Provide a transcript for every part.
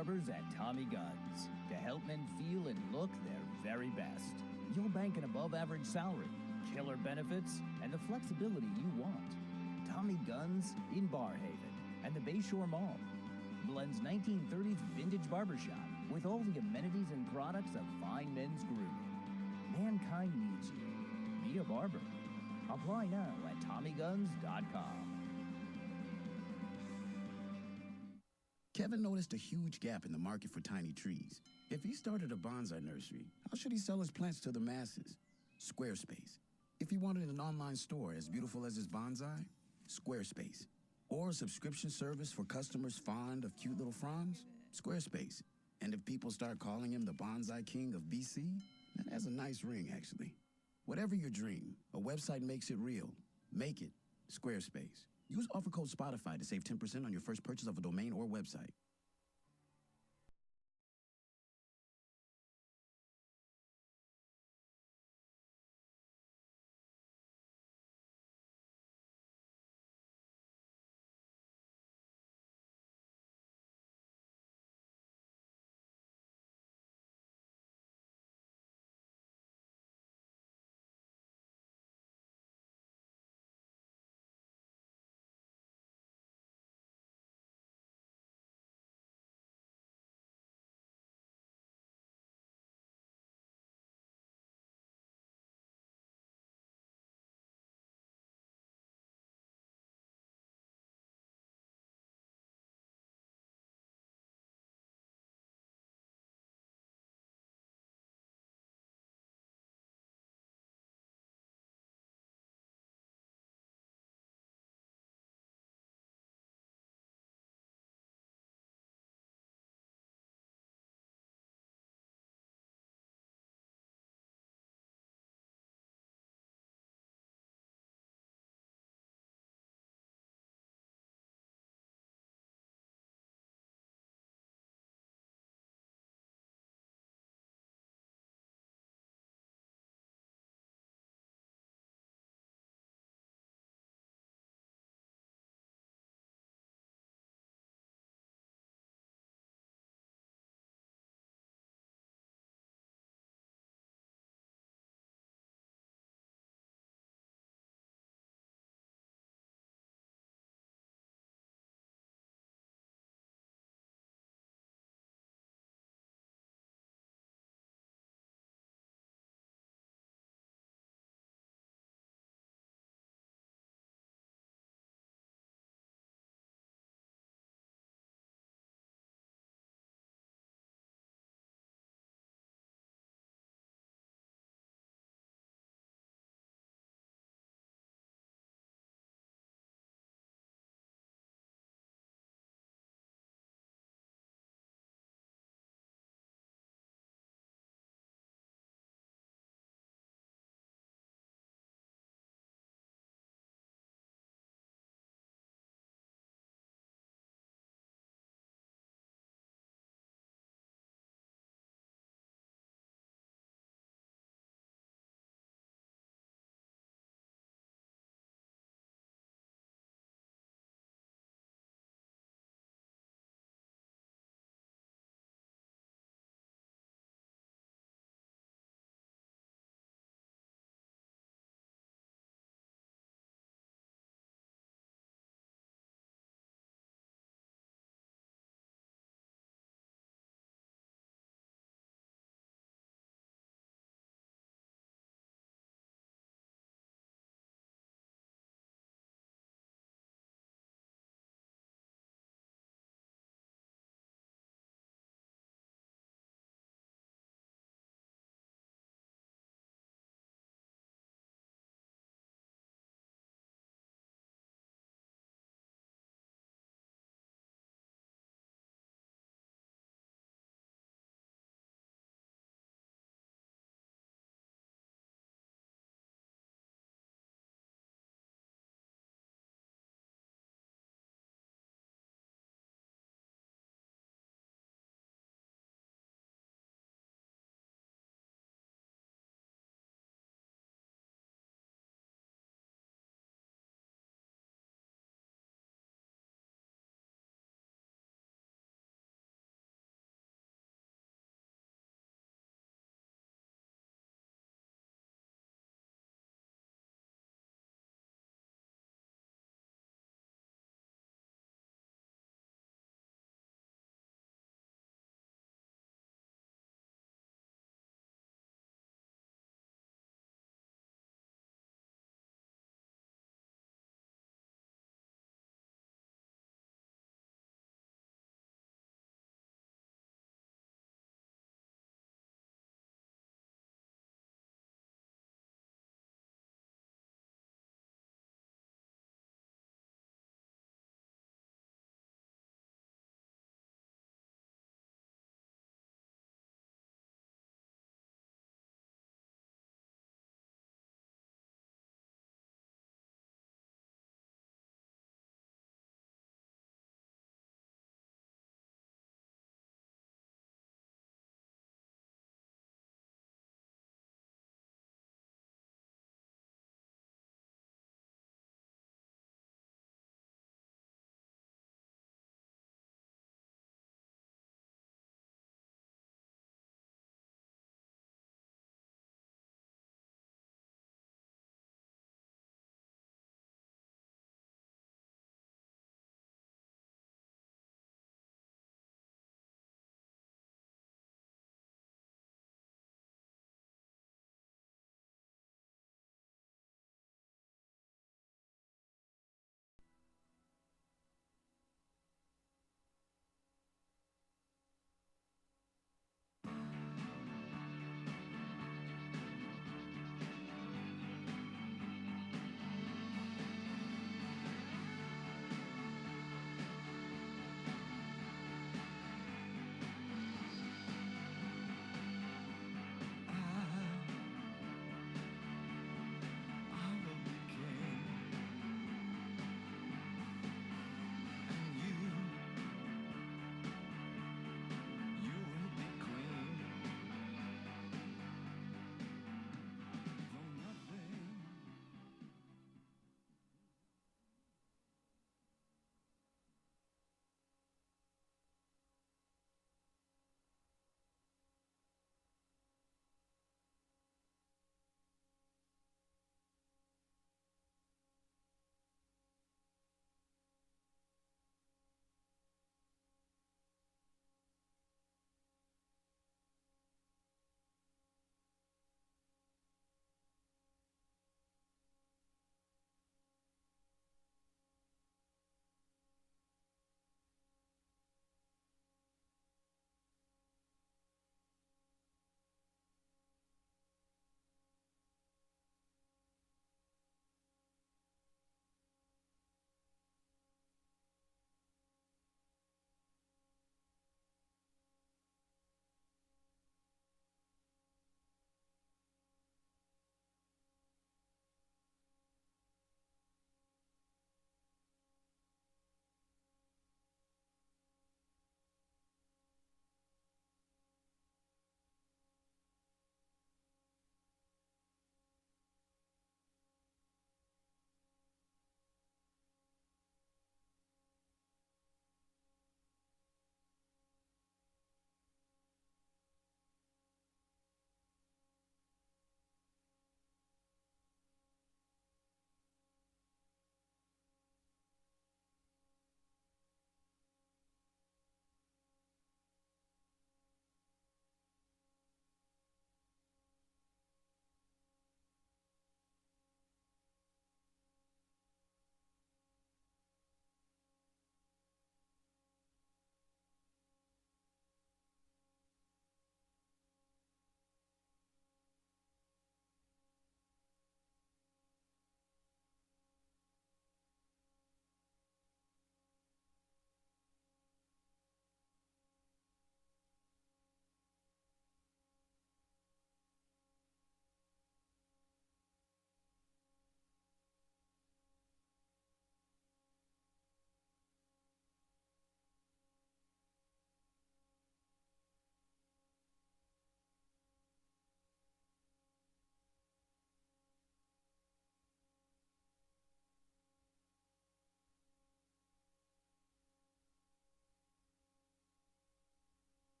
barbers at Tommy Guns to help men feel and look their very best. You'll bank an above-average salary, killer benefits, and the flexibility you want. Tommy Guns in Barhaven and the Bayshore Mall blends 1930s vintage barbershop with all the amenities and products of fine men's grooming. Mankind needs you. Be a barber. Apply now at TommyGuns.com. Kevin noticed a huge gap in the market for tiny trees. If he started a bonsai nursery, how should he sell his plants to the masses? Squarespace. If he wanted an online store as beautiful as his bonsai, Squarespace. Or a subscription service for customers fond of cute little fronds, Squarespace. And if people start calling him the Bonsai King of BC, that has a nice ring, actually. Whatever your dream, a website makes it real. Make it Squarespace. Use offer code Spotify to save 10% on your first purchase of a domain or website.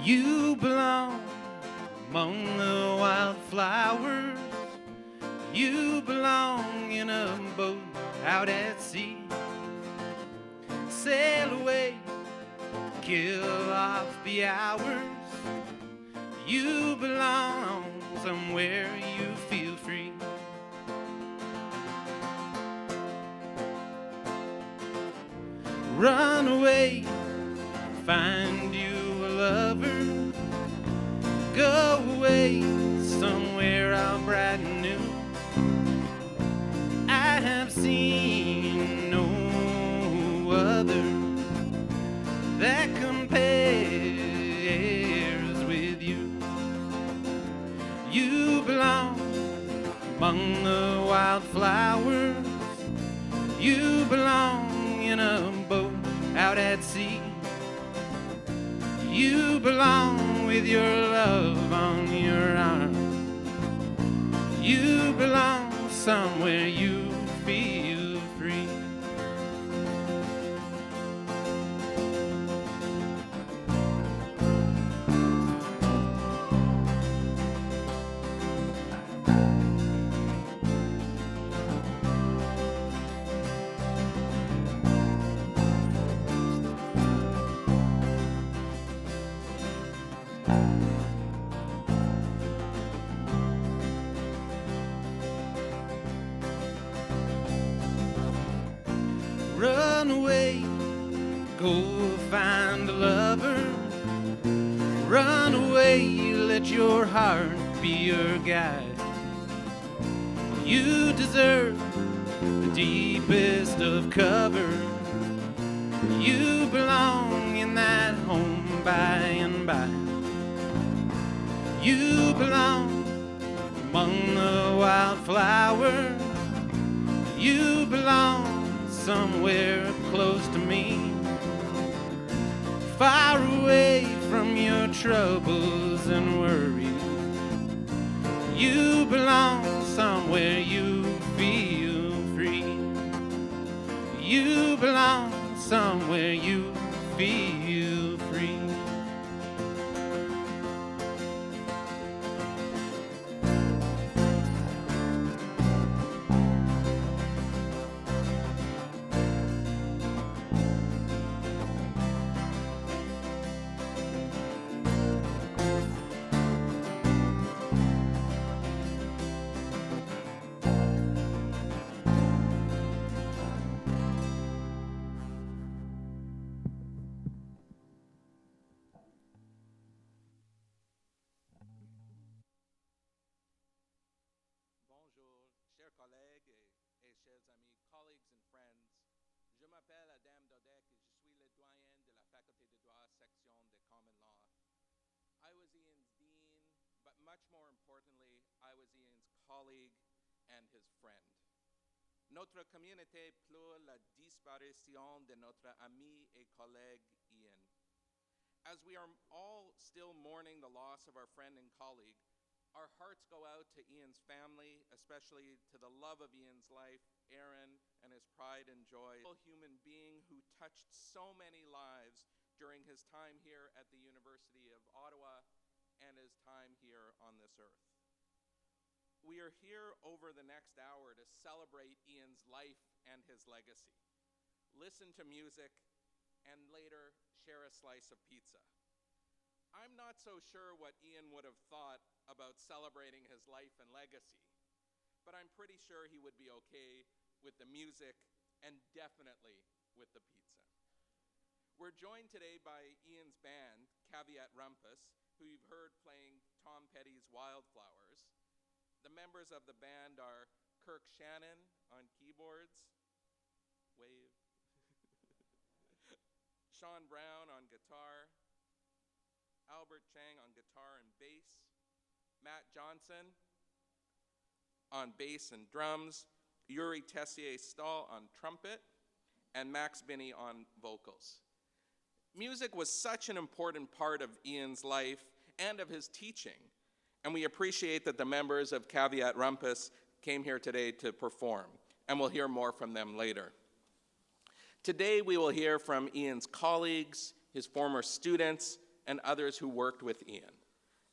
You belong among the wildflowers. You belong in a boat out at sea. Sail away, kill off the hours. You belong somewhere you feel free. Run away, find you a lover. Go away somewhere all bright and new. I have seen no other that compares with you. You belong among the wildflowers. You belong in a boat out at sea. You belong with your love on your arm. You belong somewhere you feel free. Run away, go find a lover. Run away, let your heart be your guide. You deserve the deepest of cover. You belong in that home by and by. You belong among the wildflowers. You belong somewhere close to me, far away from your troubles and worries. You belong somewhere you feel free. You belong somewhere you feel free. Colleagues and friends, je m'appelle Adam Dodek et je suis le doyen de la faculté de droit section de common law. I was Ian's dean, but much more importantly, I was Ian's colleague and his friend. Notre communauté pleure la disparition de notre ami et collègue Ian. As we are all still mourning the loss of our friend and colleague, our hearts go out to Ian's family, especially to the love of Ian's life, Aaron, and his pride and joy. A human being who touched so many lives during his time here at the University of Ottawa and his time here on this earth. We are here over the next hour to celebrate Ian's life and his legacy, listen to music, and later share a slice of pizza. I'm not so sure what Ian would have thought about celebrating his life and legacy, but I'm pretty sure he would be okay with the music and definitely with the pizza. We're joined today by Ian's band, Caveat Rumpus, who you've heard playing Tom Petty's Wildflowers. The members of the band are Kirk Shannon on keyboards, wave, Sean Brown on guitar, Albert Chang on guitar and bass, Matt Johnson on bass and drums, Yuri Tessier-Stahl on trumpet, and Max Binney on vocals. Music was such an important part of Ian's life and of his teaching, and we appreciate that the members of Caveat Rumpus came here today to perform, and we'll hear more from them later. Today we will hear from Ian's colleagues, his former students, and others who worked with Ian.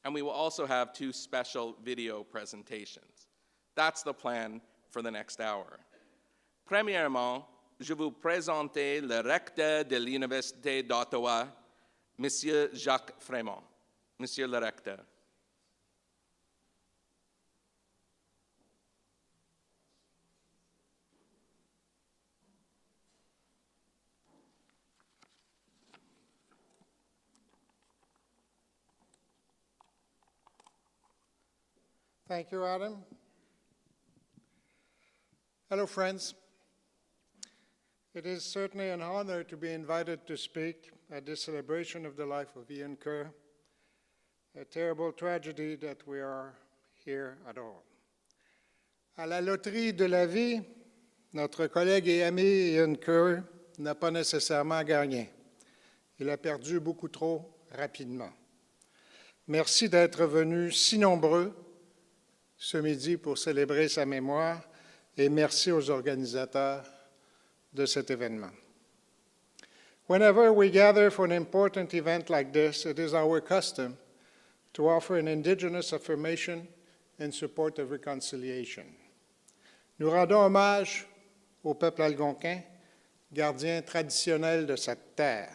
And we will also have 2 special video presentations. That's the plan for the next hour. Premièrement, je vous présenter le recteur de l'Université d'Ottawa, Monsieur Jacques Frémont. Monsieur le recteur. Thank you, Adam. Hello, friends. It is certainly an honor to be invited to speak at this celebration of the life of Ian Kerr, a terrible tragedy that we are here at all. À la loterie de la vie, notre collègue et ami Ian Kerr n'a pas nécessairement gagné. Il a perdu beaucoup trop rapidement. Merci d'être venus si nombreux ce midi pour célébrer sa mémoire et merci aux organisateurs de cet événement. Whenever we gather for an important event like this, it is our custom to offer an Indigenous affirmation in support of reconciliation. Nous rendons hommage au peuple algonquin, gardien traditionnel de cette terre.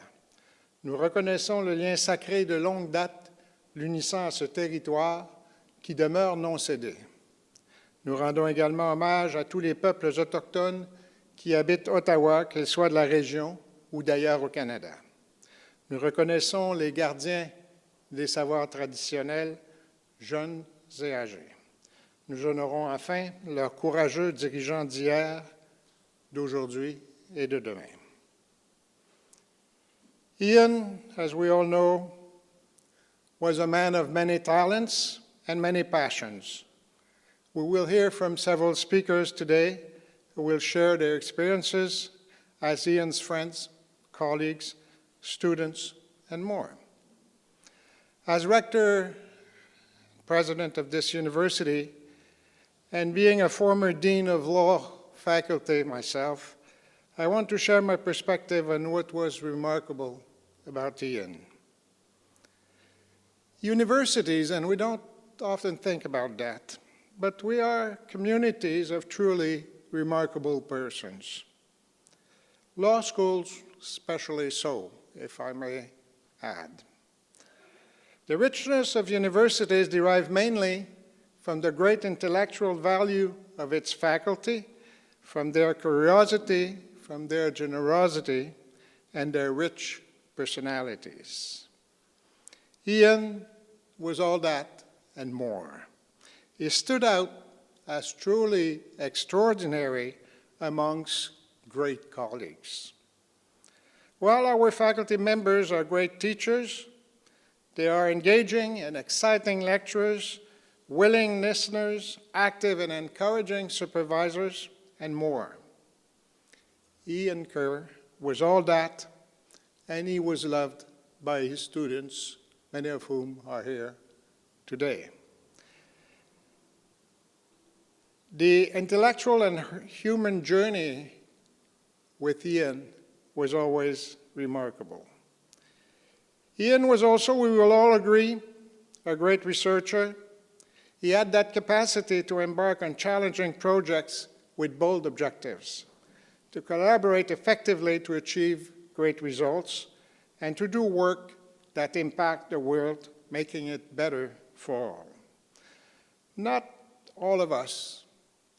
Nous reconnaissons le lien sacré de longue date l'unissant à ce territoire qui demeure non cédé. Nous rendons également hommage à tous les peuples autochtones qui habitent Ottawa, qu'ils soient de la région ou d'ailleurs au Canada. Nous reconnaissons les gardiens des savoirs traditionnels, jeunes et âgés. Nous honorons enfin leurs courageux dirigeants d'hier, d'aujourd'hui et de demain. Ian, as we all know, was a man of many talents and many passions. We will hear from several speakers today who will share their experiences as Ian's friends, colleagues, students, and more. As rector, president of this university, and being a former dean of law faculty myself, I want to share my perspective on what was remarkable about Ian. Universities, and we don't often think about that, but we are communities of truly remarkable persons. Law schools especially so, if I may add. The richness of universities derives mainly from the great intellectual value of its faculty, from their curiosity, from their generosity, and their rich personalities. Ian was all that and more. He stood out as truly extraordinary amongst great colleagues. While our faculty members are great teachers, they are engaging and exciting lecturers, willing listeners, active and encouraging supervisors, and more. Ian Kerr was all that, and he was loved by his students, many of whom are here today. The intellectual and human journey with Ian was always remarkable. Ian was also, we will all agree, a great researcher. He had that capacity to embark on challenging projects with bold objectives, to collaborate effectively to achieve great results, and to do work that impact the world, making it better for all. Not all of us,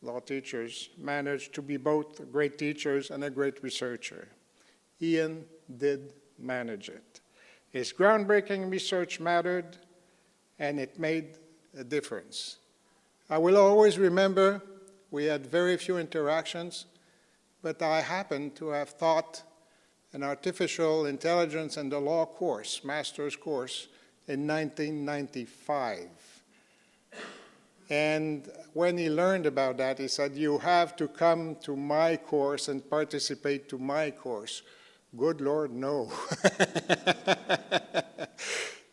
law teachers, managed to be both great teachers and a great researcher. Ian did manage it. His groundbreaking research mattered, and it made a difference. I will always remember we had very few interactions, but I happened to have taught an artificial intelligence and the law course, master's course, in 1995. And when he learned about that, he said, "You have to come to my course and participate to my course." Good Lord, no.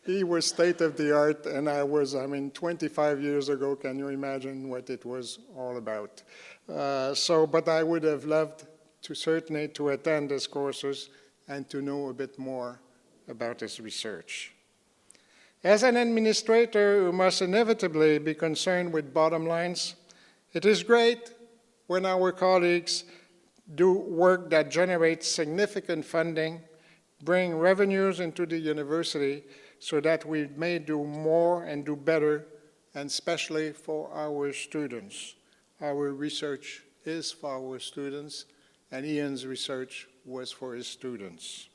He was state-of-the-art, and I was, 25 years ago, can you imagine what it was all about? But I would have loved to certainly to attend his courses and to know a bit more about his research. As an administrator who must inevitably be concerned with bottom lines, it is great when our colleagues do work that generates significant funding, bring revenues into the university so that we may do more and do better, and especially for our students. Our research is for our students, and Ian's research was for his students.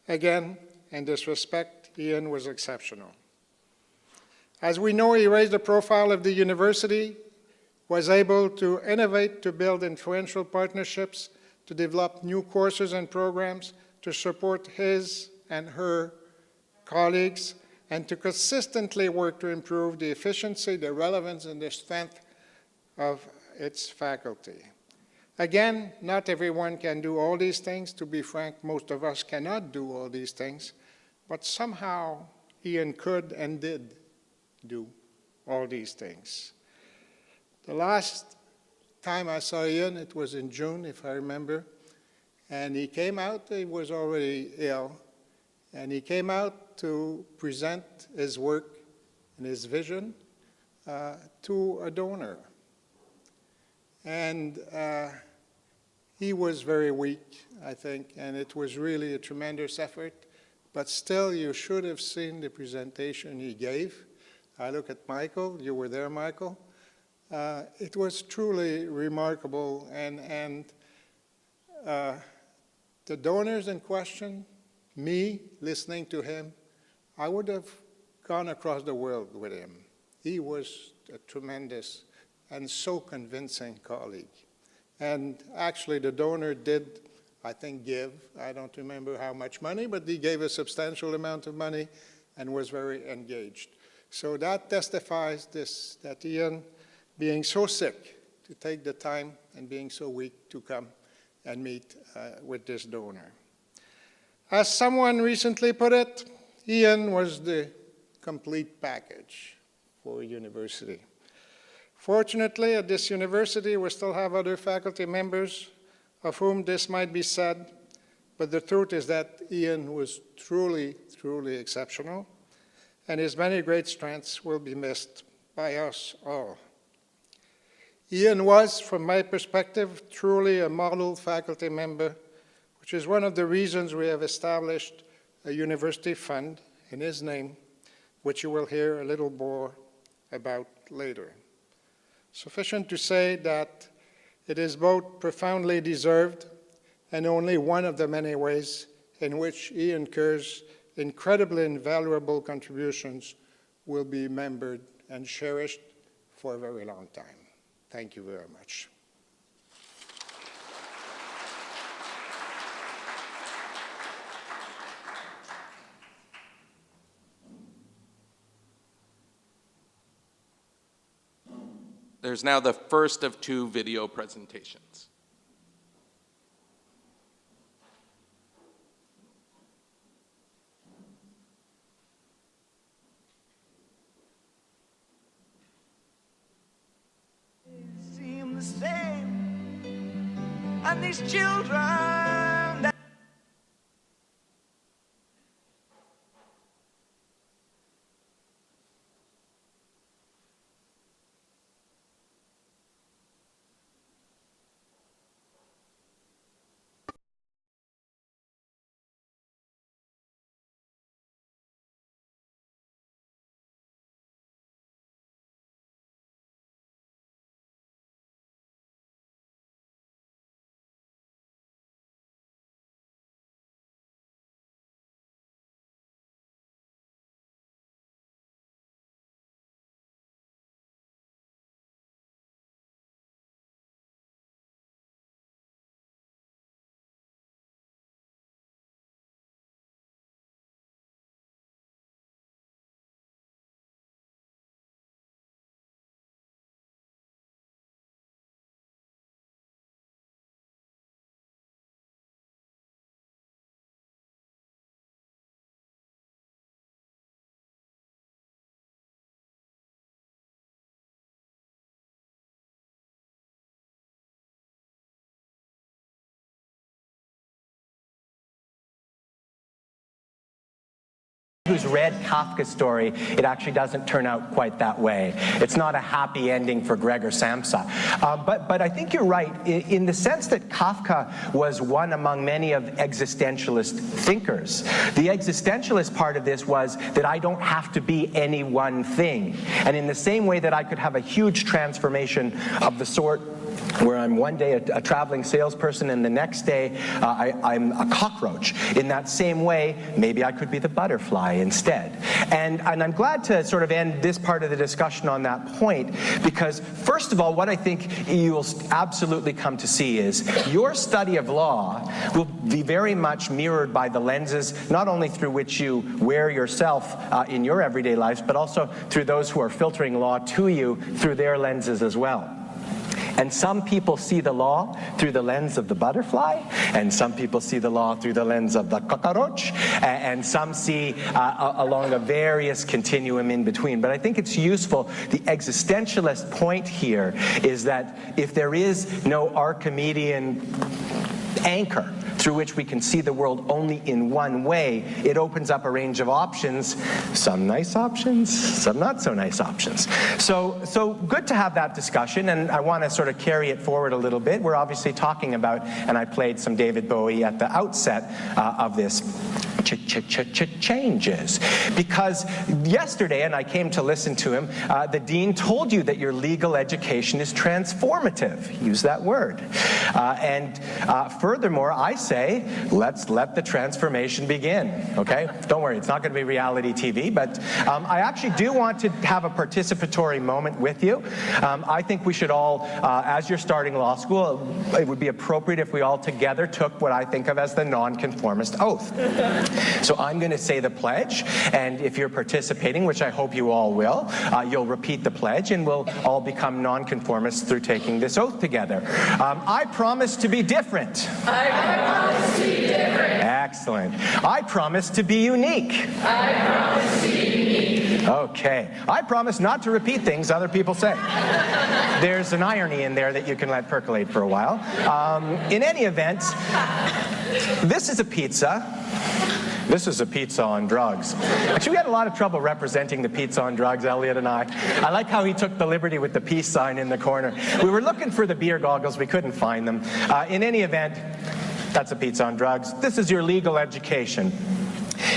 Again, in this respect, Ian was exceptional. As we know, he raised the profile of the university, was able to innovate, to build influential partnerships, to develop new courses and programs, to support his and her colleagues, and to consistently work to improve the efficiency, the relevance, and the strength of its faculty. Again, not everyone can do all these things. To be frank, most of us cannot do all these things, but somehow Ian could and did do all these things. The last time I saw Ian, it was in June, if I remember, and he came out, he was already ill, and he came out to present his work and his vision to a donor. And he was very weak, I think, and it was really a tremendous effort, but still you should have seen the presentation he gave. I look at Michael, you were there, Michael. It was truly remarkable, and the donors in question, me listening to him, I would have gone across the world with him. He was a tremendous and so convincing colleague. And actually the donor did, I think, give, I don't remember how much money, but he gave a substantial amount of money and was very engaged. So that testifies that Ian, being so sick to take the time and being so weak to come and meet with this donor. As someone recently put it, Ian was the complete package for a university. Fortunately, at this university, we still have other faculty members of whom this might be said, but the truth is that Ian was truly, truly exceptional, and his many great strengths will be missed by us all. Ian was, from my perspective, truly a model faculty member, which is one of the reasons we have established a university fund in his name, which you will hear a little more about later. Sufficient to say that it is both profoundly deserved and only one of the many ways in which Ian Kerr's incredibly invaluable contributions will be remembered and cherished for a very long time. Thank you very much. There's now the first of two video presentations. Seem the same, and these children Who's read Kafka's story, it actually doesn't turn out quite that way. It's not a happy ending for Gregor Samsa. But I think you're right in the sense that Kafka was one among many of existentialist thinkers. The existentialist part of this was that I don't have to be any one thing. And in the same way that I could have a huge transformation of the sort where I'm one day a traveling salesperson and the next day I'm a cockroach. In that same way, maybe I could be the butterfly instead. And I'm glad to sort of end this part of the discussion on that point, because first of all, what I think you will absolutely come to see is your study of law will be very much mirrored by the lenses not only through which you wear yourself in your everyday lives, but also through those who are filtering law to you through their lenses as well. And some people see the law through the lens of the butterfly, and some people see the law through the lens of the cockroach, and some see along a various continuum in between. But I think it's useful. The existentialist point here is that if there is no Archimedean anchor through which we can see the world only in one way, it opens up a range of options, some nice options, some not so nice options. So good to have that discussion, and I want to sort of carry it forward a little bit. We're obviously talking about, and I played some David Bowie at the outset of this, changes. Because yesterday, and I came to listen to him, the dean told you that your legal education is transformative. Use that word. And furthermore, I say, let's let the transformation begin, okay? Don't worry, it's not going to be reality TV, but I actually do want to have a participatory moment with you. I think we should all, as you're starting law school, it would be appropriate if we all together took what I think of as the nonconformist oath. So I'm going to say the pledge, and if you're participating, which I hope you all will, you'll repeat the pledge, and we'll all become nonconformists through taking this oath together. I promise to be different. I promise to be different. Excellent. I promise to be unique. I promise to be unique. Okay. I promise not to repeat things other people say. There's an irony in there that you can let percolate for a while. In any event, this is a pizza. This is a pizza on drugs. Actually, we had a lot of trouble representing the pizza on drugs, Elliot and I. I like how he took the liberty with the peace sign in the corner. We were looking for the beer goggles. We couldn't find them. In any event, that's a pizza on drugs. This is your legal education.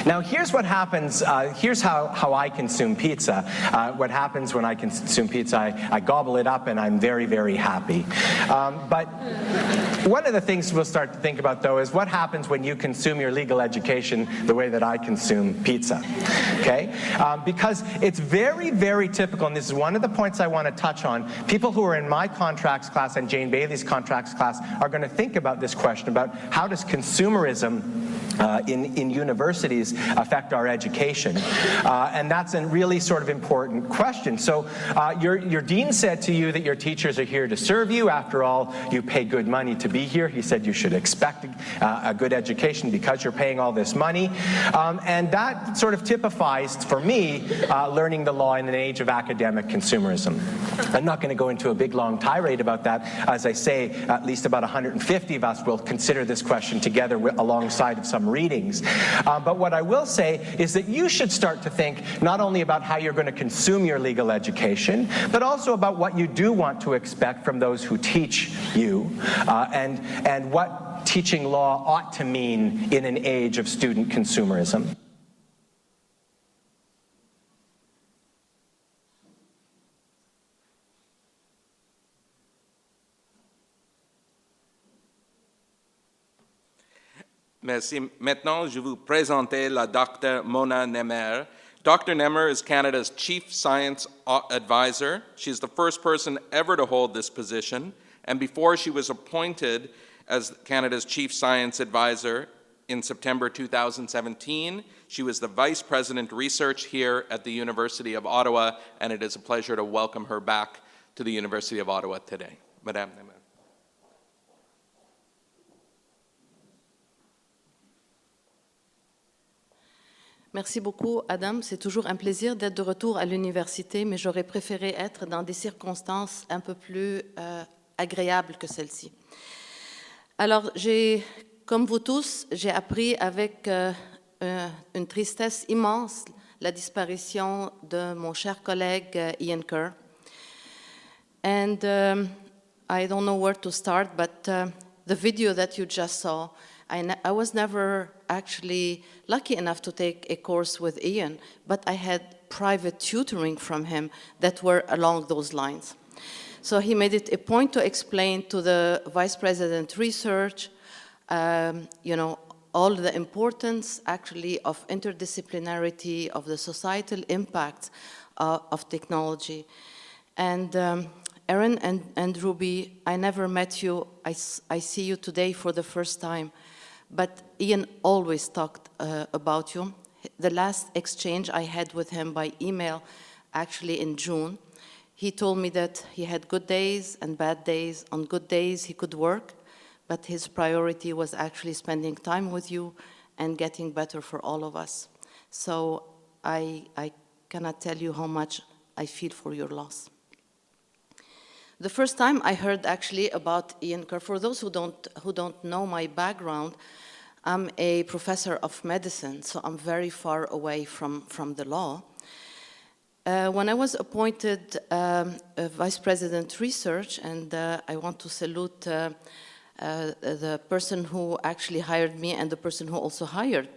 Now, here's what happens, here's how I consume pizza. What happens when I consume pizza, I gobble it up and I'm very, very happy. But one of the things we'll start to think about, though, is what happens when you consume your legal education the way that I consume pizza, okay? Because it's very, very typical, and this is one of the points I want to touch on. People who are in my contracts class and Jane Bailey's contracts class are going to think about this question about how does consumerism in universities affect our education? And that's a really sort of important question. So your dean said to you that your teachers are here to serve you. After all, you pay good money to be here. He said you should expect a good education because you're paying all this money. And that sort of typifies, for me, learning the law in an age of academic consumerism. I'm not going to go into a big, long tirade about that. As I say, at least about 150 of us will consider this question together alongside of some readings. But what I will say is that you should start to think not only about how you're going to consume your legal education, but also about what you do want to expect from those who teach you, and what teaching law ought to mean in an age of student consumerism. Merci. Maintenant, je vous présenter la Dr. Mona Nemer. Dr. Nemer is Canada's Chief Science Advisor. She's the first person ever to hold this position. And before she was appointed as Canada's Chief Science Advisor in September 2017, she was the Vice President Research here at the University of Ottawa, and it is a pleasure to welcome her back to the University of Ottawa today. Madame Nemer. Merci beaucoup, Adam. C'est toujours un plaisir d'être de retour à l'université, mais j'aurais préféré être dans des circonstances un peu plus agréables que celle-ci. Alors, comme vous tous, j'ai appris avec une tristesse immense la disparition de mon cher collègue Ian Kerr. And I don't know where to start, but the video that you just saw, I was never actually lucky enough to take a course with Ian, but I had private tutoring from him that were along those lines. So he made it a point to explain to the Vice President Research, all the importance actually of interdisciplinarity, of the societal impacts of technology. And Erin and Ruby, I never met you. I see you today for the first time. But Ian always talked about you. The last exchange I had with him by email, actually in June, he told me that he had good days and bad days. On good days, he could work, but his priority was actually spending time with you and getting better for all of us. So I cannot tell you how much I feel for your loss. The first time I heard actually about Ian Kerr, for those who don't know my background, I'm a professor of medicine, so I'm very far away from the law. When I was appointed Vice President Research, and I want to salute the person who actually hired me and the person who also hired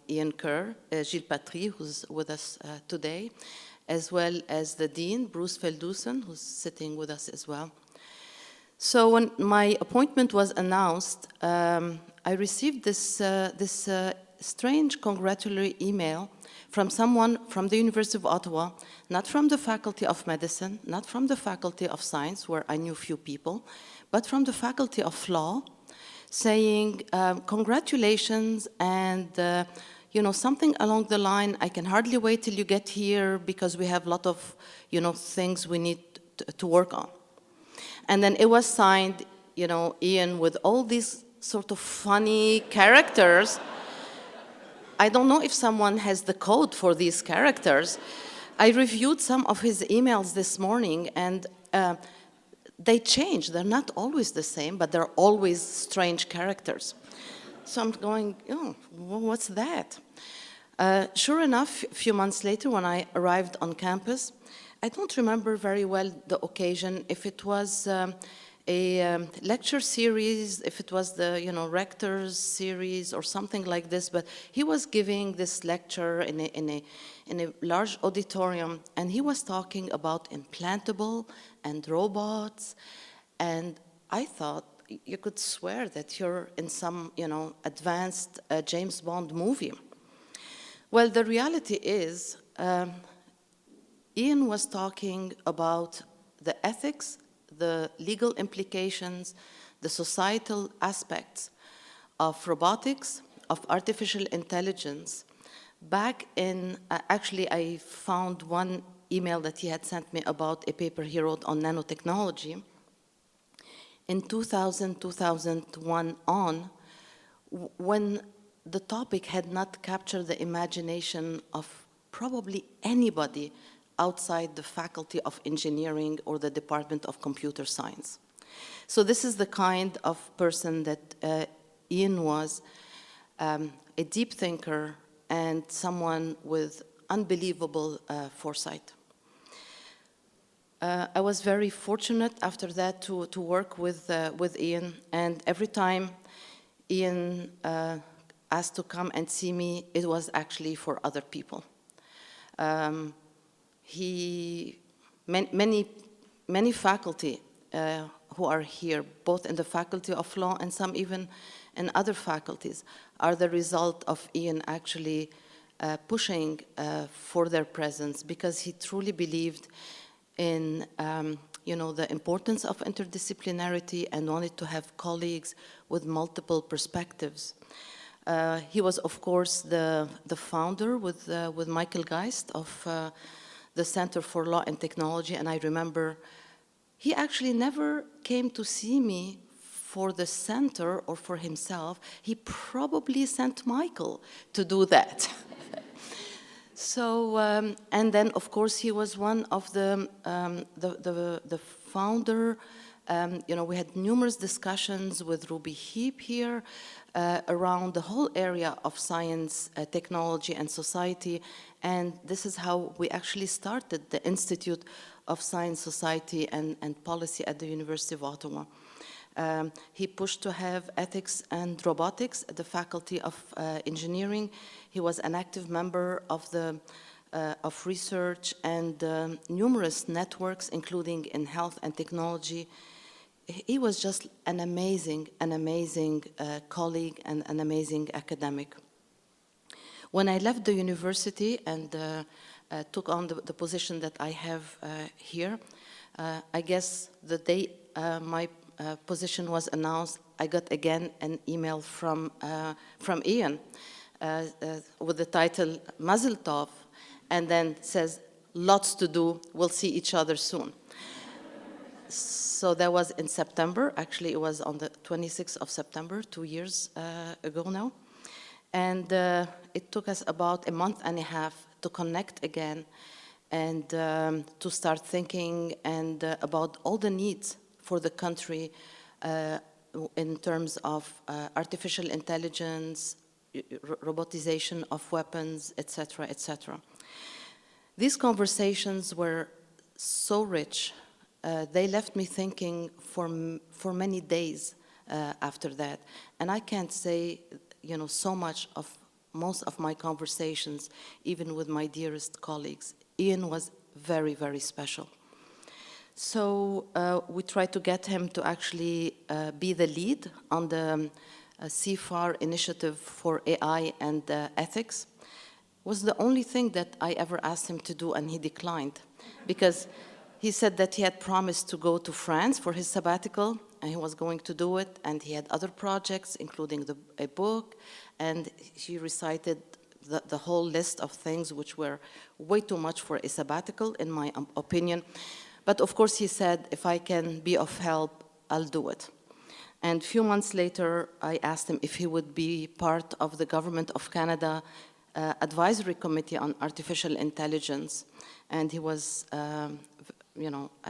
Ian Kerr, Gilles Patry, who's with us today, as well as the Dean, Bruce Feldhusen, who's sitting with us as well. So when my appointment was announced, I received this strange congratulatory email from someone from the University of Ottawa, not from the Faculty of Medicine, not from the Faculty of Science, where I knew few people, but from the Faculty of Law, saying, congratulations, and something along the line, I can hardly wait till you get here because we have a lot of, things we need to work on. And then it was signed, Ian, with all these sort of funny characters. I don't know if someone has the code for these characters. I reviewed some of his emails this morning, and they change. They're not always the same, but they're always strange characters. So I'm going, what's that? Sure enough, a few months later, when I arrived on campus, I don't remember very well the occasion, if it was a lecture series, if it was the rector's series or something like this, but he was giving this lecture in a large auditorium, and he was talking about implantable and robots, and I thought, you could swear that you're in some, advanced James Bond movie. Well, the reality is, Ian was talking about the ethics, the legal implications, the societal aspects of robotics, of artificial intelligence. Back in, actually, I found one email that he had sent me about a paper he wrote on nanotechnology. In 2000, 2001 on, when the topic had not captured the imagination of probably anybody outside the Faculty of Engineering or the Department of Computer Science. So this is the kind of person that Ian was, a deep thinker and someone with unbelievable foresight. I was very fortunate after that to work with Ian, and every time Ian asked to come and see me, it was actually for other people. Many faculty who are here, both in the Faculty of Law and some even in other faculties, are the result of Ian actually pushing for their presence, because he truly believed in the importance of interdisciplinarity and wanted to have colleagues with multiple perspectives. He was, of course, the founder with Michael Geist of the Center for Law and Technology, and I remember he actually never came to see me for the center or for himself. He probably sent Michael to do that. So, and then, of course, he was one of the founder we had numerous discussions with Ruby Heap here around the whole area of science, technology, and society. And this is how we actually started the Institute of Science, Society, and Policy at the University of Ottawa. He pushed to have ethics and robotics at the Faculty of Engineering. He was an active member of the of research and numerous networks, including in health and technology. He was just an amazing colleague and an amazing academic. When I left the university and took on the position that I have here, I guess the day my position was announced, I got again an email from Ian with the title Mazel Tov, and then says, lots to do, we'll see each other soon. So that was in September. Actually, it was on the 26th of September, 2 years ago now. And it took us about a month and a half to connect again and to start thinking and about all the needs for the country in terms of artificial intelligence, robotization of weapons, etc., etc. These conversations were so rich. They left me thinking for many days after that. And I can't say, so much of most of my conversations, even with my dearest colleagues. Ian was very, very special. So we tried to get him to actually be the lead on the CFAR initiative for AI and ethics. It was the only thing that I ever asked him to do, and he declined, because he said that he had promised to go to France for his sabbatical, and he was going to do it, and he had other projects, including a book, and he recited the whole list of things which were way too much for a sabbatical, in my opinion. But of course, he said, if I can be of help, I'll do it. And a few months later, I asked him if he would be part of the Government of Canada Advisory Committee on Artificial Intelligence. And he was,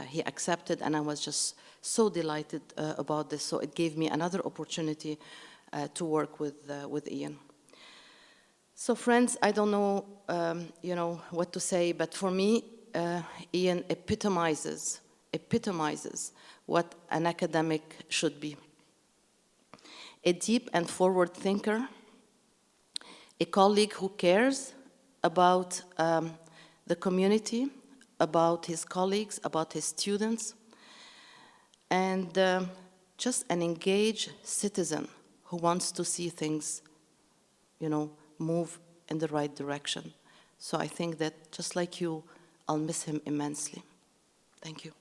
he accepted, and I was just so delighted about this. So it gave me another opportunity to work with Ian. So friends, I don't know, what to say, but for me, Ian epitomizes what an academic should be. A deep and forward thinker, a colleague who cares about the community, about his colleagues, about his students, and just an engaged citizen who wants to see things, move in the right direction. So I think that, just like you, I'll miss him immensely. Thank you.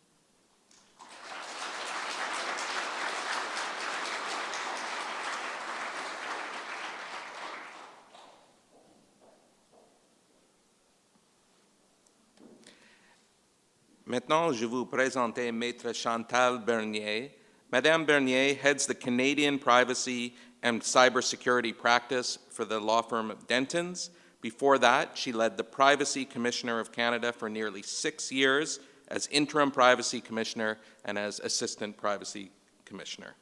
Maintenant, je vous présente Maître Chantal Bernier. Madame Bernier heads the Canadian Privacy and Cybersecurity Practice for the law firm of Dentons. Before that, she led the Privacy Commissioner of Canada for nearly 6 years as Interim Privacy Commissioner and as Assistant Privacy Commissioner.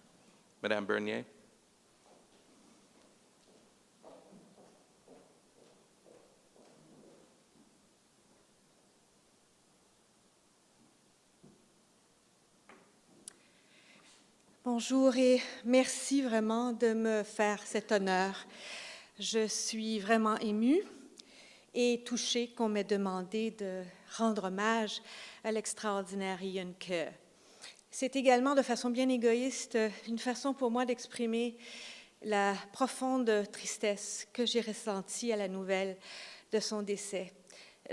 Madame Bernier. Bonjour et merci vraiment de me faire cet honneur. Je suis vraiment émue et touchée qu'on m'ait demandé de rendre hommage à l'extraordinaire Ian Kerr. C'est également, de façon bien égoïste, une façon pour moi d'exprimer la profonde tristesse que j'ai ressentie à la nouvelle de son décès.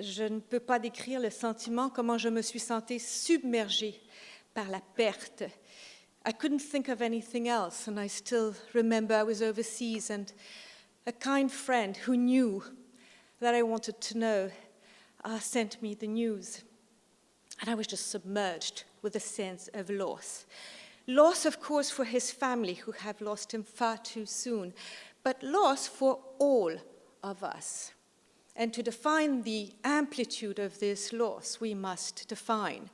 Je ne peux pas décrire le sentiment, comment je me suis sentie submergée par la perte. I couldn't think of anything else, and I still remember I was overseas, and a kind friend who knew that I wanted to know sent me the news. And I was just submerged with a sense of loss. Loss, of course, for his family, who have lost him far too soon, but loss for all of us. And to define the amplitude of this loss, we must define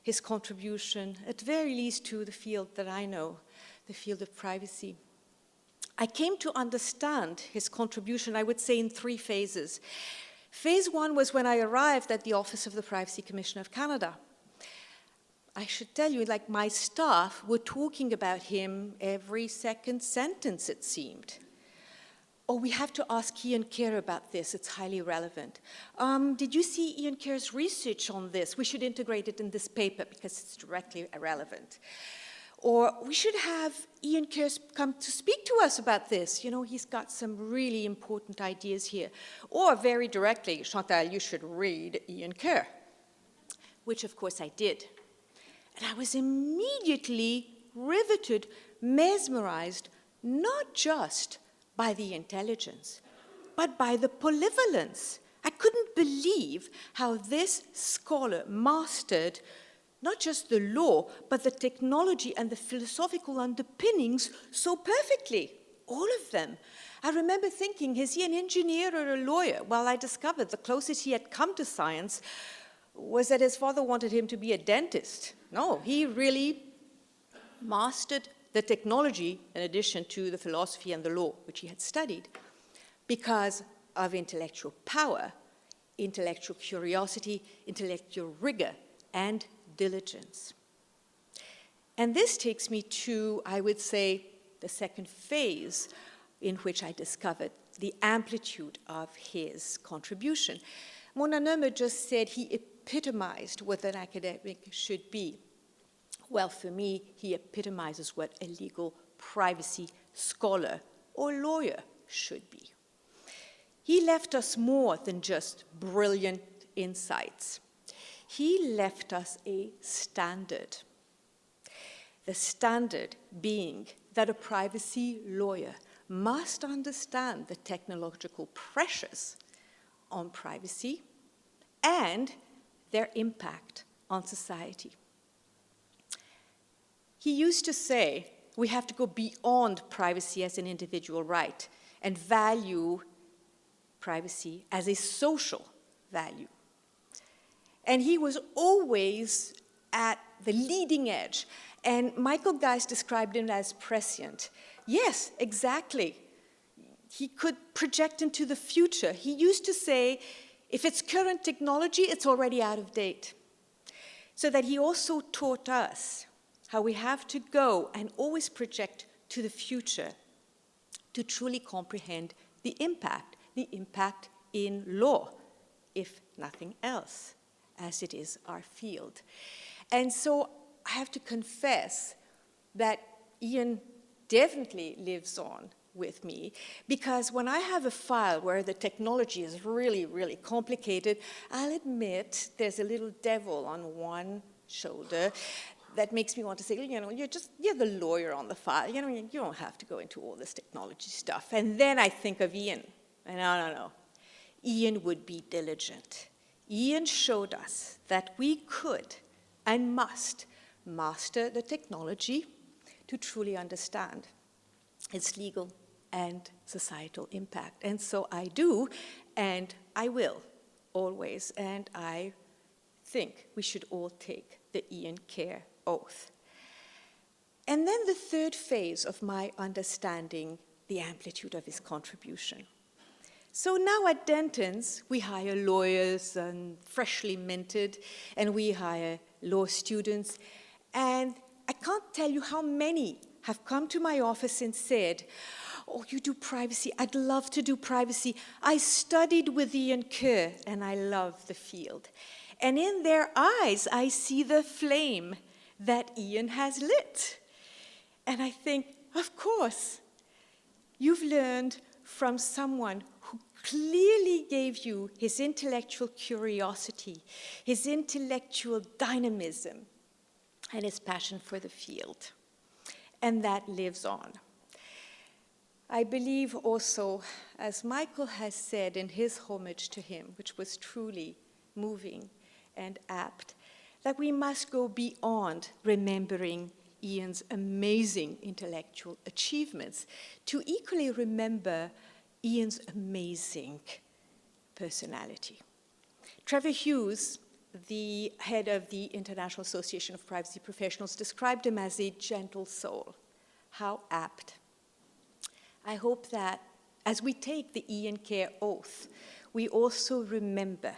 his contribution, at very least to the field that I know, the field of privacy. I came to understand his contribution, I would say, in 3 phases. Phase 1 was when I arrived at the Office of the Privacy Commissioner of Canada. I should tell you, like, my staff were talking about him every second sentence, it seemed. Oh, we have to ask Ian Kerr about this, it's highly relevant. Did you see Ian Kerr's research on this? We should integrate it in this paper because it's directly relevant. Or we should have Ian Kerr come to speak to us about this. You know, he's got some really important ideas here. Or very directly, Chantal, you should read Ian Kerr, which of course I did. And I was immediately riveted, mesmerized, not just by the intelligence, but by the polyvalence. I couldn't believe how this scholar mastered not just the law, but the technology and the philosophical underpinnings so perfectly, all of them. I remember thinking, is he an engineer or a lawyer? Well, I discovered the closest he had come to science was that his father wanted him to be a dentist. No, he really mastered the technology in addition to the philosophy and the law, which he had studied, because of intellectual power, intellectual curiosity, intellectual rigor, and diligence. And this takes me to, I would say, the second phase in which I discovered the amplitude of his contribution. Mona Nemer just said he epitomized what an academic should be. Well, for me, he epitomizes what a legal privacy scholar or lawyer should be. He left us more than just brilliant insights. He left us a standard. The standard being that a privacy lawyer must understand the technological pressures on privacy and their impact on society. He used to say, we have to go beyond privacy as an individual right and value privacy as a social value. And he was always at the leading edge. And Michael Geist described him as prescient. Yes, exactly. He could project into the future. He used to say, if it's current technology, it's already out of date. So that he also taught us how we have to go and always project to the future to truly comprehend the impact in law, if nothing else, as it is our field. And so I have to confess that Ian definitely lives on with me, because when I have a file where the technology is really, really complicated, I'll admit there's a little devil on one shoulder that makes me want to say, you know, you're the lawyer on the file. You know, you don't have to go into all this technology stuff. And then I think of Ian. And no. Ian would be diligent. Ian showed us that we could and must master the technology to truly understand its legal and societal impact. And so I do, and I will, always. And I think we should all take the Ian Kerr oath. And then the third phase of my understanding the amplitude of his contribution. So now at Denton's, we hire lawyers and freshly minted, and we hire law students. And I can't tell you how many have come to my office and said, oh, you do privacy. I'd love to do privacy. I studied with Ian Kerr, and I love the field. And in their eyes, I see the flame that Ian has lit. And I think, of course, you've learned from someone who clearly gave you his intellectual curiosity, his intellectual dynamism, and his passion for the field. And that lives on. I believe also, as Michael has said in his homage to him, which was truly moving and apt, that we must go beyond remembering Ian's amazing intellectual achievements to equally remember Ian's amazing personality. Trevor Hughes, the head of the International Association of Privacy Professionals, described him as a gentle soul. How apt. I hope that as we take the Ian Kerr oath, we also remember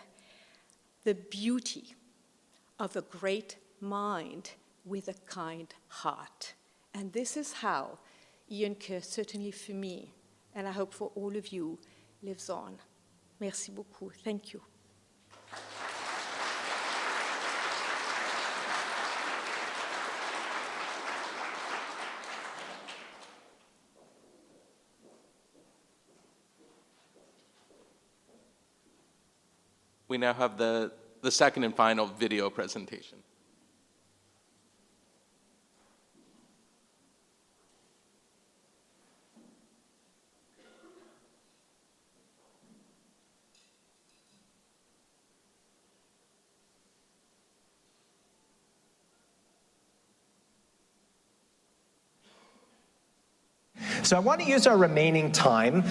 the beauty of a great mind with a kind heart. And this is how Ian Kerr, certainly for me, and I hope for all of you, lives on. Merci beaucoup. Thank you. We now have the second and final video presentation. So I want to use our remaining time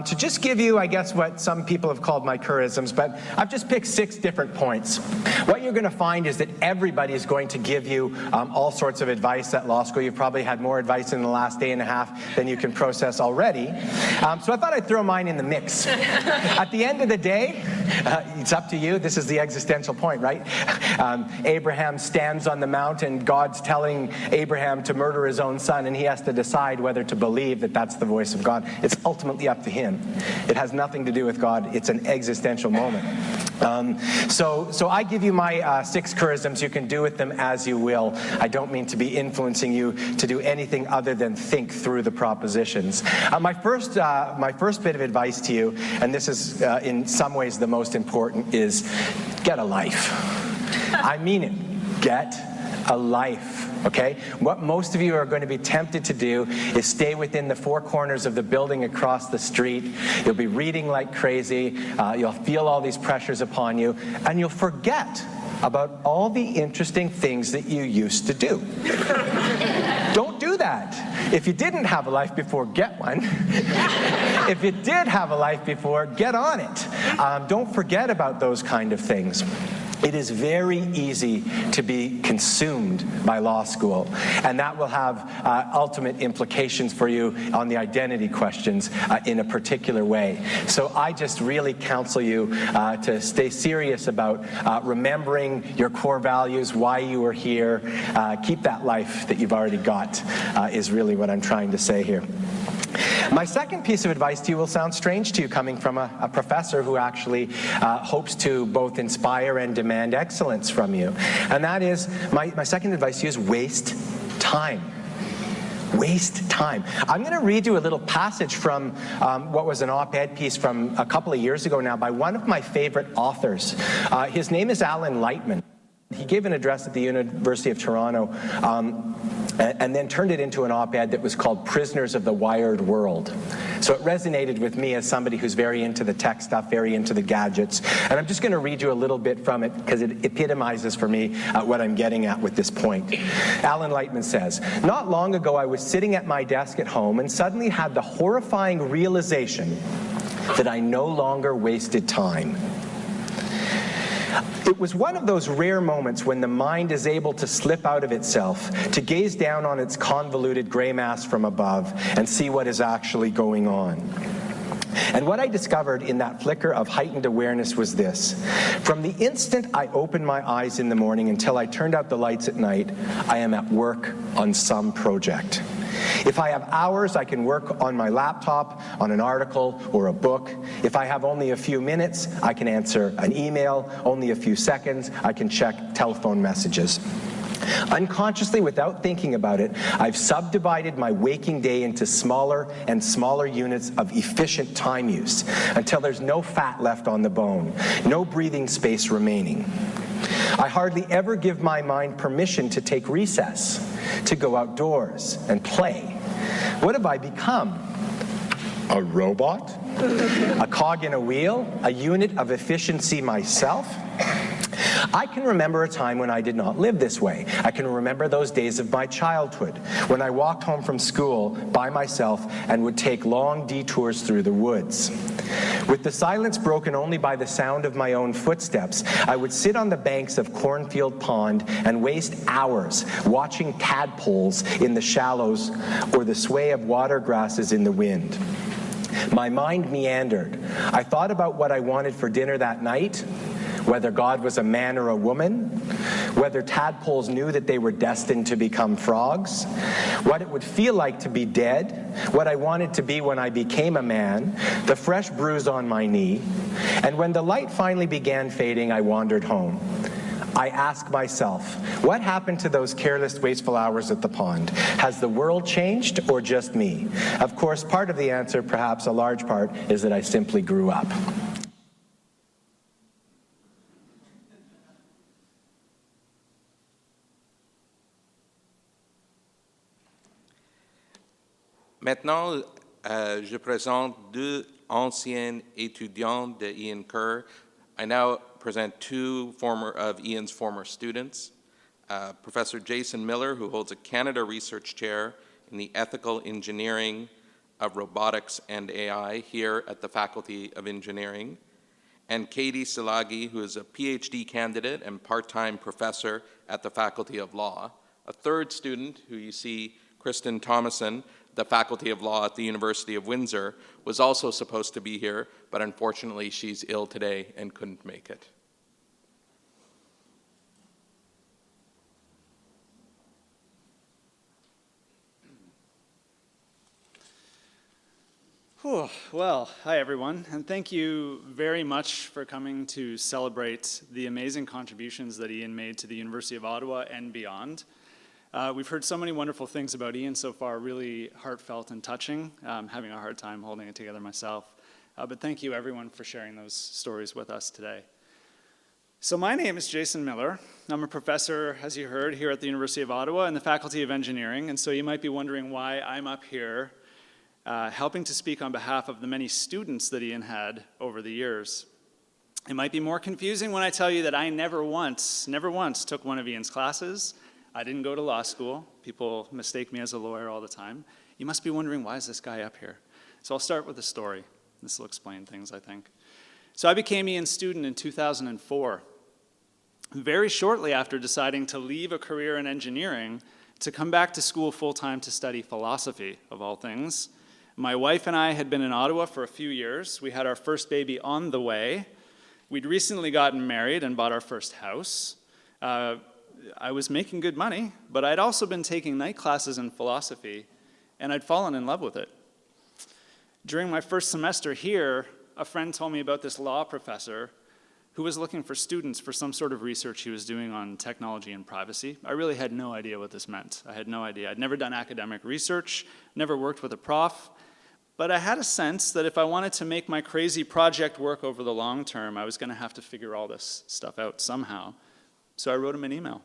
to just give you, I guess, what some people have called my Kerrisms, but I've just picked 6 different points. What you're going to find is that everybody is going to give you all sorts of advice at law school. You've probably had more advice in the last day and a half than you can process already. So I thought I'd throw mine in the mix. At the end of the day, it's up to you. This is the existential point, right? Abraham stands on the mountain. God's telling Abraham to murder his own son, and he has to decide whether to believe that that's the voice of God. It's ultimately up to him. It has nothing to do with God. It's an existential moment. So I give you my 6 Kerrisms. You can do with them as you will. I don't mean to be influencing you to do anything other than think through the propositions. My first bit of advice to you, and this is in some ways the most important, is get a life. I mean it. Get a life. Okay? What most of you are going to be tempted to do is stay within the 4 corners of the building across the street. You'll be reading like crazy. You'll feel all these pressures upon you, and you'll forget about all the interesting things that you used to do. Don't do that. If you didn't have a life before, get one. If you did have a life before, get on it. Don't forget about those kind of things. It is very easy to be consumed by law school, and that will have ultimate implications for you on the identity questions in a particular way. So I just really counsel you to stay serious about remembering your core values, why you are here. Keep that life that you've already got is really what I'm trying to say here. My second piece of advice to you will sound strange to you, coming from a professor who actually hopes to both inspire and demand excellence from you. And that is, my second advice to you is waste time. Waste time. I'm going to read you a little passage from what was an op-ed piece from a couple of years ago now by one of my favorite authors. His name is Alan Lightman. He gave an address at the University of Toronto and then turned it into an op-ed that was called Prisoners of the Wired World. So it resonated with me as somebody who's very into the tech stuff, very into the gadgets. And I'm just going to read you a little bit from it because it epitomizes for me what I'm getting at with this point. Alan Lightman says, "Not long ago I was sitting at my desk at home and suddenly had the horrifying realization that I no longer wasted time. It was one of those rare moments when the mind is able to slip out of itself, to gaze down on its convoluted gray mass from above and see what is actually going on. And what I discovered in that flicker of heightened awareness was this. From the instant I opened my eyes in the morning until I turned out the lights at night, I am at work on some project. If I have hours, I can work on my laptop, on an article or a book. If I have only a few minutes, I can answer an email. Only a few seconds, I can check telephone messages. Unconsciously, without thinking about it, I've subdivided my waking day into smaller and smaller units of efficient time use until there's no fat left on the bone, no breathing space remaining. I hardly ever give my mind permission to take recess, to go outdoors and play. What have I become? A robot? A cog in a wheel? A unit of efficiency myself? I can remember a time when I did not live this way. I can remember those days of my childhood, when I walked home from school by myself and would take long detours through the woods. With the silence broken only by the sound of my own footsteps, I would sit on the banks of Cornfield Pond and waste hours watching tadpoles in the shallows or the sway of water grasses in the wind. My mind meandered. I thought about what I wanted for dinner that night, whether God was a man or a woman, whether tadpoles knew that they were destined to become frogs, what it would feel like to be dead, what I wanted to be when I became a man, the fresh bruise on my knee, and when the light finally began fading, I wandered home. I ask myself, what happened to those careless, wasteful hours at the pond? Has the world changed or just me? Of course, part of the answer, perhaps a large part, is that I simply grew up. Maintenant, je présente deux anciens étudiants de Ian Kerr. I now present two of Ian's former students, Professor Jason Miller, who holds a Canada Research Chair in the Ethical Engineering of Robotics and AI here at the Faculty of Engineering, and Katie Szilagyi, who is a PhD candidate and part-time professor at the Faculty of Law. A third student, who you see, Kristen Thomason, the Faculty of Law at the University of Windsor, was also supposed to be here, but unfortunately she's ill today and couldn't make it. Well, hi everyone, and thank you very much for coming to celebrate the amazing contributions that Ian made to the University of Ottawa and beyond. We've heard so many wonderful things about Ian so far, really heartfelt and touching. I'm having a hard time holding it together myself. But thank you everyone for sharing those stories with us today. So my name is Jason Miller. I'm a professor, as you heard, here at the University of Ottawa in the Faculty of Engineering, and so you might be wondering why I'm up here helping to speak on behalf of the many students that Ian had over the years. It might be more confusing when I tell you that I never once took one of Ian's classes. I didn't go to law school. People mistake me as a lawyer all the time. You must be wondering, why is this guy up here? So I'll start with a story. This will explain things, I think. So I became Ian's student in 2004. Very shortly after deciding to leave a career in engineering to come back to school full-time to study philosophy, of all things. My wife and I had been in Ottawa for a few years. We had our first baby on the way. We'd recently gotten married and bought our first house. I was making good money, but I'd also been taking night classes in philosophy, and I'd fallen in love with it. During my first semester here, a friend told me about this law professor who was looking for students for some sort of research he was doing on technology and privacy. I really had no idea what this meant. I had no idea. I'd never done academic research, never worked with a prof, but I had a sense that if I wanted to make my crazy project work over the long term, I was going to have to figure all this stuff out somehow. So I wrote him an email.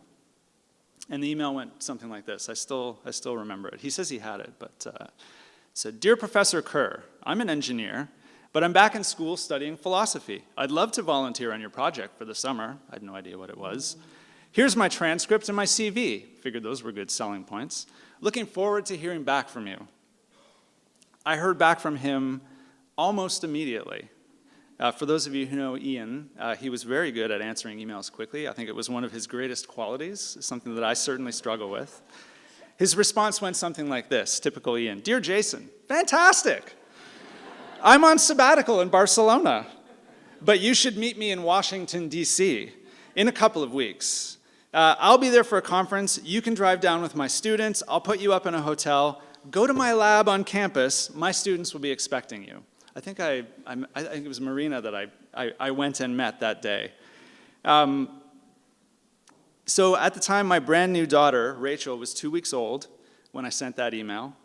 And the email went something like this. I still remember it. He says he had it, but it said, "Dear Professor Kerr, I'm an engineer, but I'm back in school studying philosophy. I'd love to volunteer on your project for the summer." I had no idea what it was. "Here's my transcript and my CV." Figured those were good selling points. "Looking forward to hearing back from you." I heard back from him almost immediately. For those of you who know Ian, he was very good at answering emails quickly. I think it was one of his greatest qualities, something that I certainly struggle with. His response went something like this, typical Ian. "Dear Jason, fantastic! I'm on sabbatical in Barcelona, but you should meet me in Washington, D.C. in a couple of weeks. I'll be there for a conference. You can drive down with my students. I'll put you up in a hotel. Go to my lab on campus. My students will be expecting you." I think it was Marina that I went and met that day. So at the time, my brand new daughter, Rachel, was 2 weeks old when I sent that email.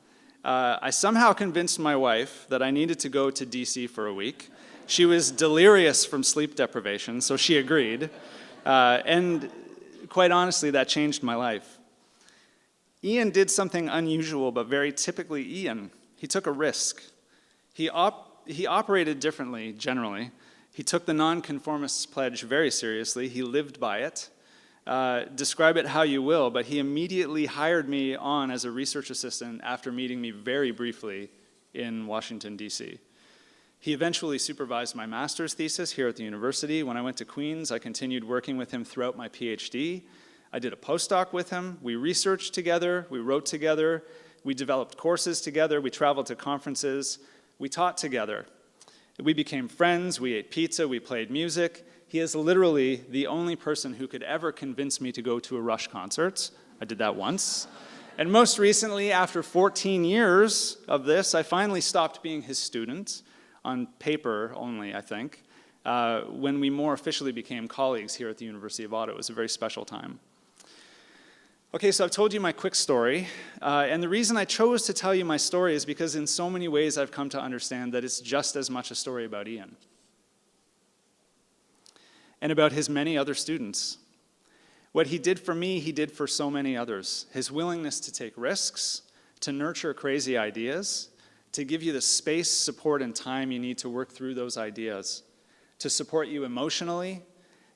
I somehow convinced my wife that I needed to go to DC for a week. She was delirious from sleep deprivation, so she agreed. And quite honestly, that changed my life. Ian did something unusual, but very typically Ian. He took a risk. He operated differently, generally. He took the nonconformists pledge very seriously. He lived by it. Describe it how you will, but he immediately hired me on as a research assistant after meeting me very briefly in Washington, D.C. He eventually supervised my master's thesis here at the university. When I went to Queens, I continued working with him throughout my PhD. I did a postdoc with him. We researched together. We wrote together. We developed courses together. We traveled to conferences. We taught together. We became friends. We ate pizza. We played music. He is literally the only person who could ever convince me to go to a Rush concert. I did that once. And most recently, after 14 years of this, I finally stopped being his student, on paper only, I think, when we more officially became colleagues here at the University of Ottawa. It was a very special time. Okay, so I've told you my quick story, and the reason I chose to tell you my story is because in so many ways I've come to understand that it's just as much a story about Ian and about his many other students. What he did for me, he did for so many others. His willingness to take risks, to nurture crazy ideas, to give you the space, support, and time you need to work through those ideas, to support you emotionally,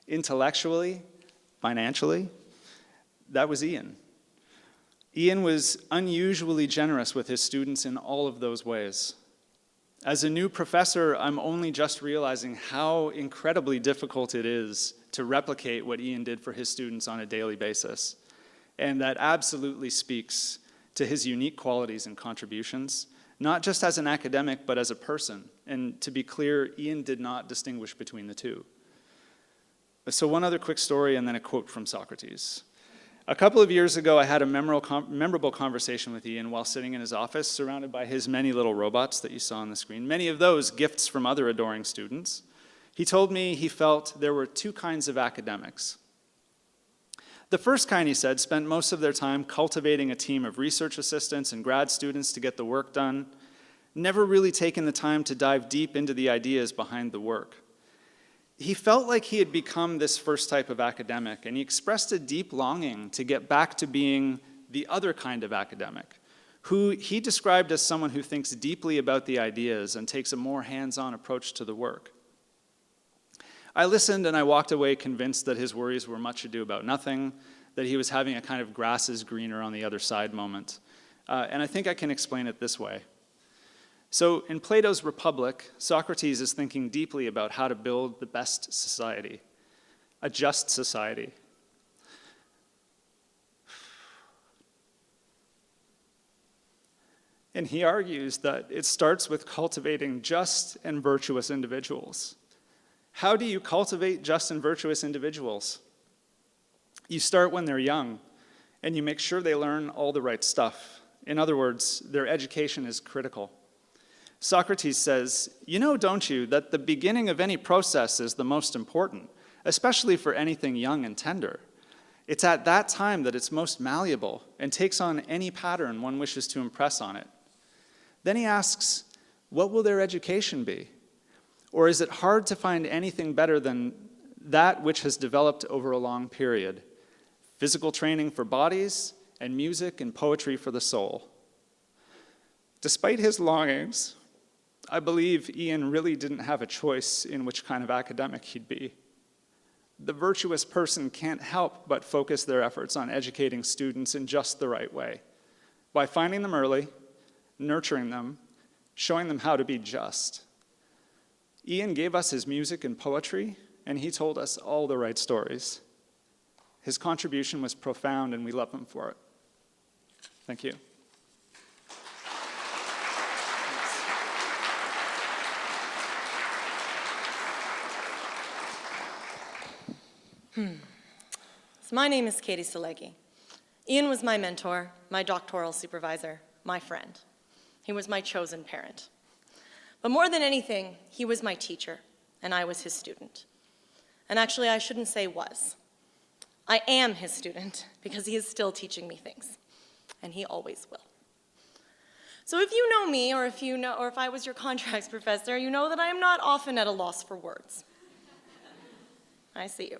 intellectually, financially. That was Ian. Ian was unusually generous with his students in all of those ways. As a new professor, I'm only just realizing how incredibly difficult it is to replicate what Ian did for his students on a daily basis. And that absolutely speaks to his unique qualities and contributions, not just as an academic, but as a person. And to be clear, Ian did not distinguish between the two. So one other quick story and then a quote from Socrates. A couple of years ago, I had a memorable conversation with Ian while sitting in his office, surrounded by his many little robots that you saw on the screen, many of those gifts from other adoring students. He told me he felt there were two kinds of academics. The first kind, he said, spent most of their time cultivating a team of research assistants and grad students to get the work done, never really taking the time to dive deep into the ideas behind the work. He felt like he had become this first type of academic, and he expressed a deep longing to get back to being the other kind of academic, who he described as someone who thinks deeply about the ideas and takes a more hands-on approach to the work. I listened and I walked away convinced that his worries were much ado about nothing, that he was having a kind of grass is greener on the other side moment. And I think I can explain it this way. So in Plato's Republic, Socrates is thinking deeply about how to build the best society, a just society. And he argues that it starts with cultivating just and virtuous individuals. How do you cultivate just and virtuous individuals? You start when they're young, and you make sure they learn all the right stuff. In other words, their education is critical. Socrates says, you know, don't you, that the beginning of any process is the most important, especially for anything young and tender. It's at that time that it's most malleable and takes on any pattern one wishes to impress on it. Then he asks, what will their education be? Or is it hard to find anything better than that which has developed over a long period? Physical training for bodies, and music and poetry for the soul. Despite his longings, I believe Ian really didn't have a choice in which kind of academic he'd be. The virtuous person can't help but focus their efforts on educating students in just the right way, by finding them early, nurturing them, showing them how to be just. Ian gave us his music and poetry, and he told us all the right stories. His contribution was profound, and we love him for it. Thank you. So my name is Szilagyi. Ian was my mentor, my doctoral supervisor, my friend. He was my chosen parent. But more than anything, he was my teacher, and I was his student. And actually, I shouldn't say was. I am his student because he is still teaching me things, and he always will. So if you know me, or if I was your contracts professor, you know that I am not often at a loss for words. I see you.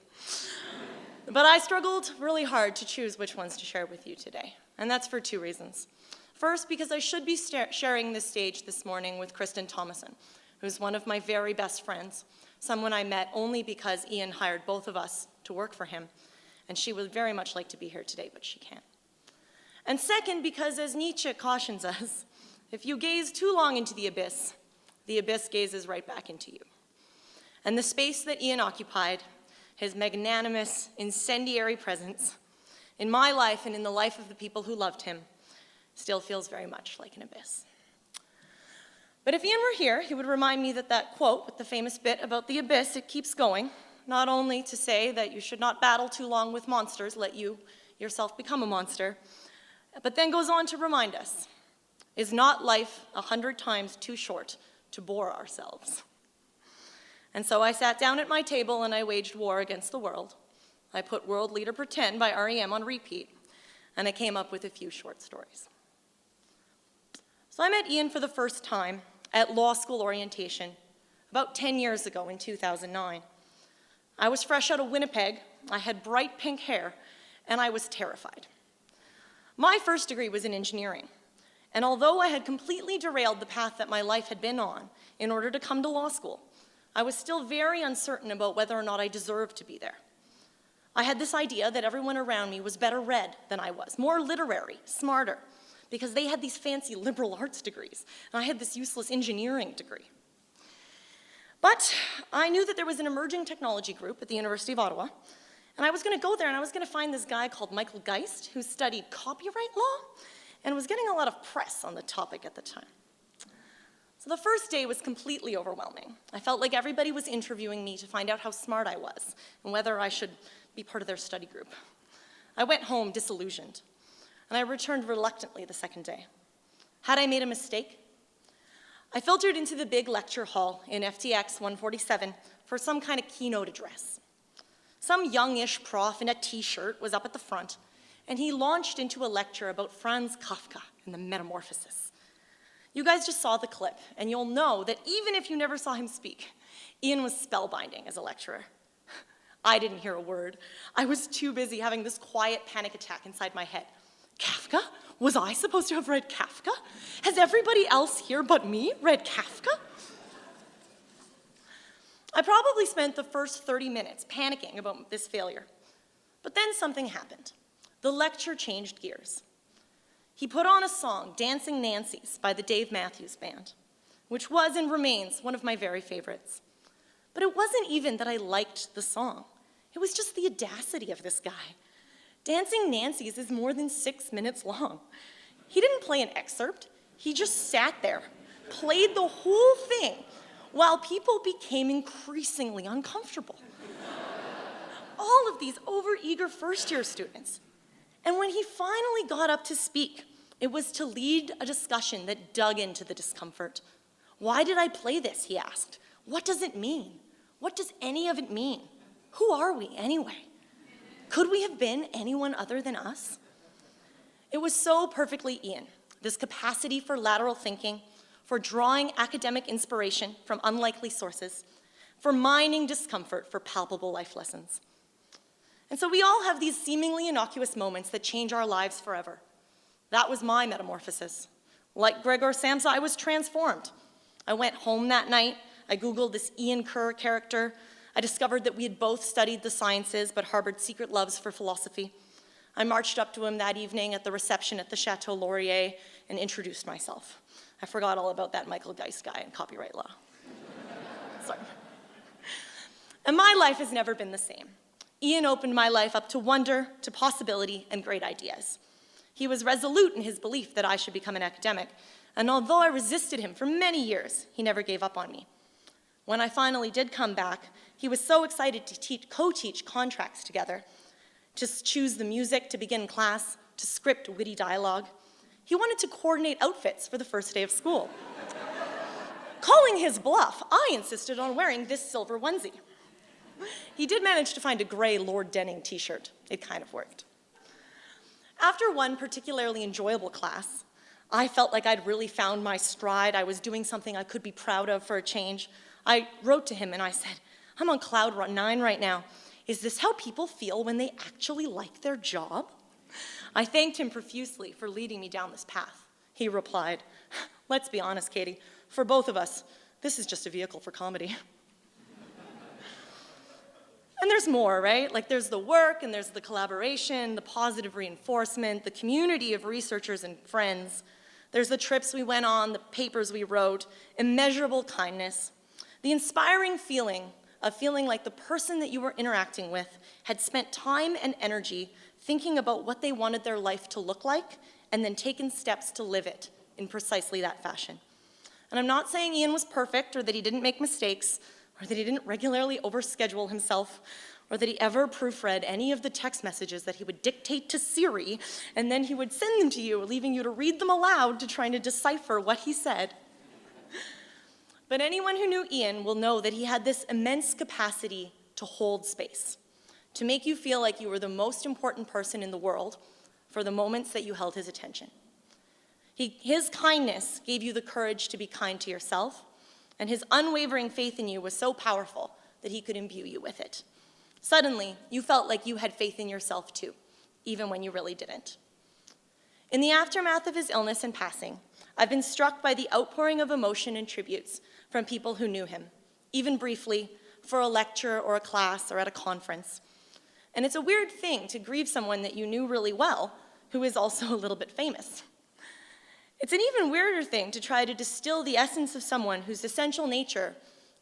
But I struggled really hard to choose which ones to share with you today, and that's for two reasons. First, because I should be sharing this stage this morning with Kristen Thomason, who's one of my very best friends, someone I met only because Ian hired both of us to work for him, and she would very much like to be here today, but she can't. And second, because as Nietzsche cautions us, if you gaze too long into the abyss gazes right back into you. And the space that Ian occupied, his magnanimous, incendiary presence, in my life and in the life of the people who loved him, still feels very much like an abyss. But if Ian were here, he would remind me that that quote with the famous bit about the abyss, it keeps going, not only to say that you should not battle too long with monsters, let you yourself become a monster, but then goes on to remind us, is not life 100 times too short to bore ourselves? And so I sat down at my table and I waged war against the world. I put World Leader Pretend by REM on repeat, and I came up with a few short stories. So I met Ian for the first time at law school orientation about 10 years ago in 2009. I was fresh out of Winnipeg, I had bright pink hair, and I was terrified. My first degree was in engineering, and although I had completely derailed the path that my life had been on in order to come to law school, I was still very uncertain about whether or not I deserved to be there. I had this idea that everyone around me was better read than I was, more literary, smarter, because they had these fancy liberal arts degrees, and I had this useless engineering degree. But I knew that there was an emerging technology group at the University of Ottawa, and I was going to go there and I was going to find this guy called Michael Geist, who studied copyright law and was getting a lot of press on the topic at the time. So the first day was completely overwhelming. I felt like everybody was interviewing me to find out how smart I was and whether I should be part of their study group. I went home disillusioned, and I returned reluctantly the second day. Had I made a mistake? I filtered into the big lecture hall in FTX 147 for some kind of keynote address. Some youngish prof in a t-shirt was up at the front, and he launched into a lecture about Franz Kafka and the Metamorphosis. You guys just saw the clip, and you'll know that even if you never saw him speak, Ian was spellbinding as a lecturer. I didn't hear a word. I was too busy having this quiet panic attack inside my head. Kafka? Was I supposed to have read Kafka? Has everybody else here but me read Kafka? I probably spent the first 30 minutes panicking about this failure. But then something happened. The lecture changed gears. He put on a song, Dancing Nancy's, by the Dave Matthews Band, which was and remains one of my very favorites. But it wasn't even that I liked the song. It was just the audacity of this guy. Dancing Nancy's is more than 6 minutes long. He didn't play an excerpt. He just sat there, played the whole thing, while people became increasingly uncomfortable. All of these overeager first-year students. And when he finally got up to speak, it was to lead a discussion that dug into the discomfort. Why did I play this, he asked. What does it mean? What does any of it mean? Who are we anyway? Could we have been anyone other than us? It was so perfectly Ian, this capacity for lateral thinking, for drawing academic inspiration from unlikely sources, for mining discomfort for palpable life lessons. And so we all have these seemingly innocuous moments that change our lives forever. That was my metamorphosis. Like Gregor Samsa, I was transformed. I went home that night. I Googled this Ian Kerr character. I discovered that we had both studied the sciences but harbored secret loves for philosophy. I marched up to him that evening at the reception at the Chateau Laurier and introduced myself. I forgot all about that Michael Geist guy in copyright law. Sorry. And my life has never been the same. Ian opened my life up to wonder, to possibility, and great ideas. He was resolute in his belief that I should become an academic, and although I resisted him for many years, he never gave up on me. When I finally did come back, he was so excited to co-teach contracts together, to choose the music to begin class, to script witty dialogue. He wanted to coordinate outfits for the first day of school. Calling his bluff, I insisted on wearing this silver onesie. He did manage to find a gray Lord Denning t-shirt. It kind of worked. After one particularly enjoyable class, I felt like I'd really found my stride. I was doing something I could be proud of for a change. I wrote to him and I said, I'm on cloud 9 right now. Is this how people feel when they actually like their job? I thanked him profusely for leading me down this path. He replied, let's be honest, Katie, for both of us, this is just a vehicle for comedy. And there's more, right? Like there's the work and there's the collaboration, the positive reinforcement, the community of researchers and friends. There's the trips we went on, the papers we wrote, immeasurable kindness, the inspiring feeling of feeling like the person that you were interacting with had spent time and energy thinking about what they wanted their life to look like and then taken steps to live it in precisely that fashion. And I'm not saying Ian was perfect or that he didn't make mistakes or that he didn't regularly overschedule himself or that he ever proofread any of the text messages that he would dictate to Siri and then he would send them to you, leaving you to read them aloud to try to decipher what he said. But anyone who knew Ian will know that he had this immense capacity to hold space, to make you feel like you were the most important person in the world for the moments that you held his attention. His kindness gave you the courage to be kind to yourself, and his unwavering faith in you was so powerful that he could imbue you with it. Suddenly, you felt like you had faith in yourself too, even when you really didn't. In the aftermath of his illness and passing, I've been struck by the outpouring of emotion and tributes from people who knew him, even briefly, for a lecture or a class or at a conference. And it's a weird thing to grieve someone that you knew really well, who is also a little bit famous. It's an even weirder thing to try to distill the essence of someone whose essential nature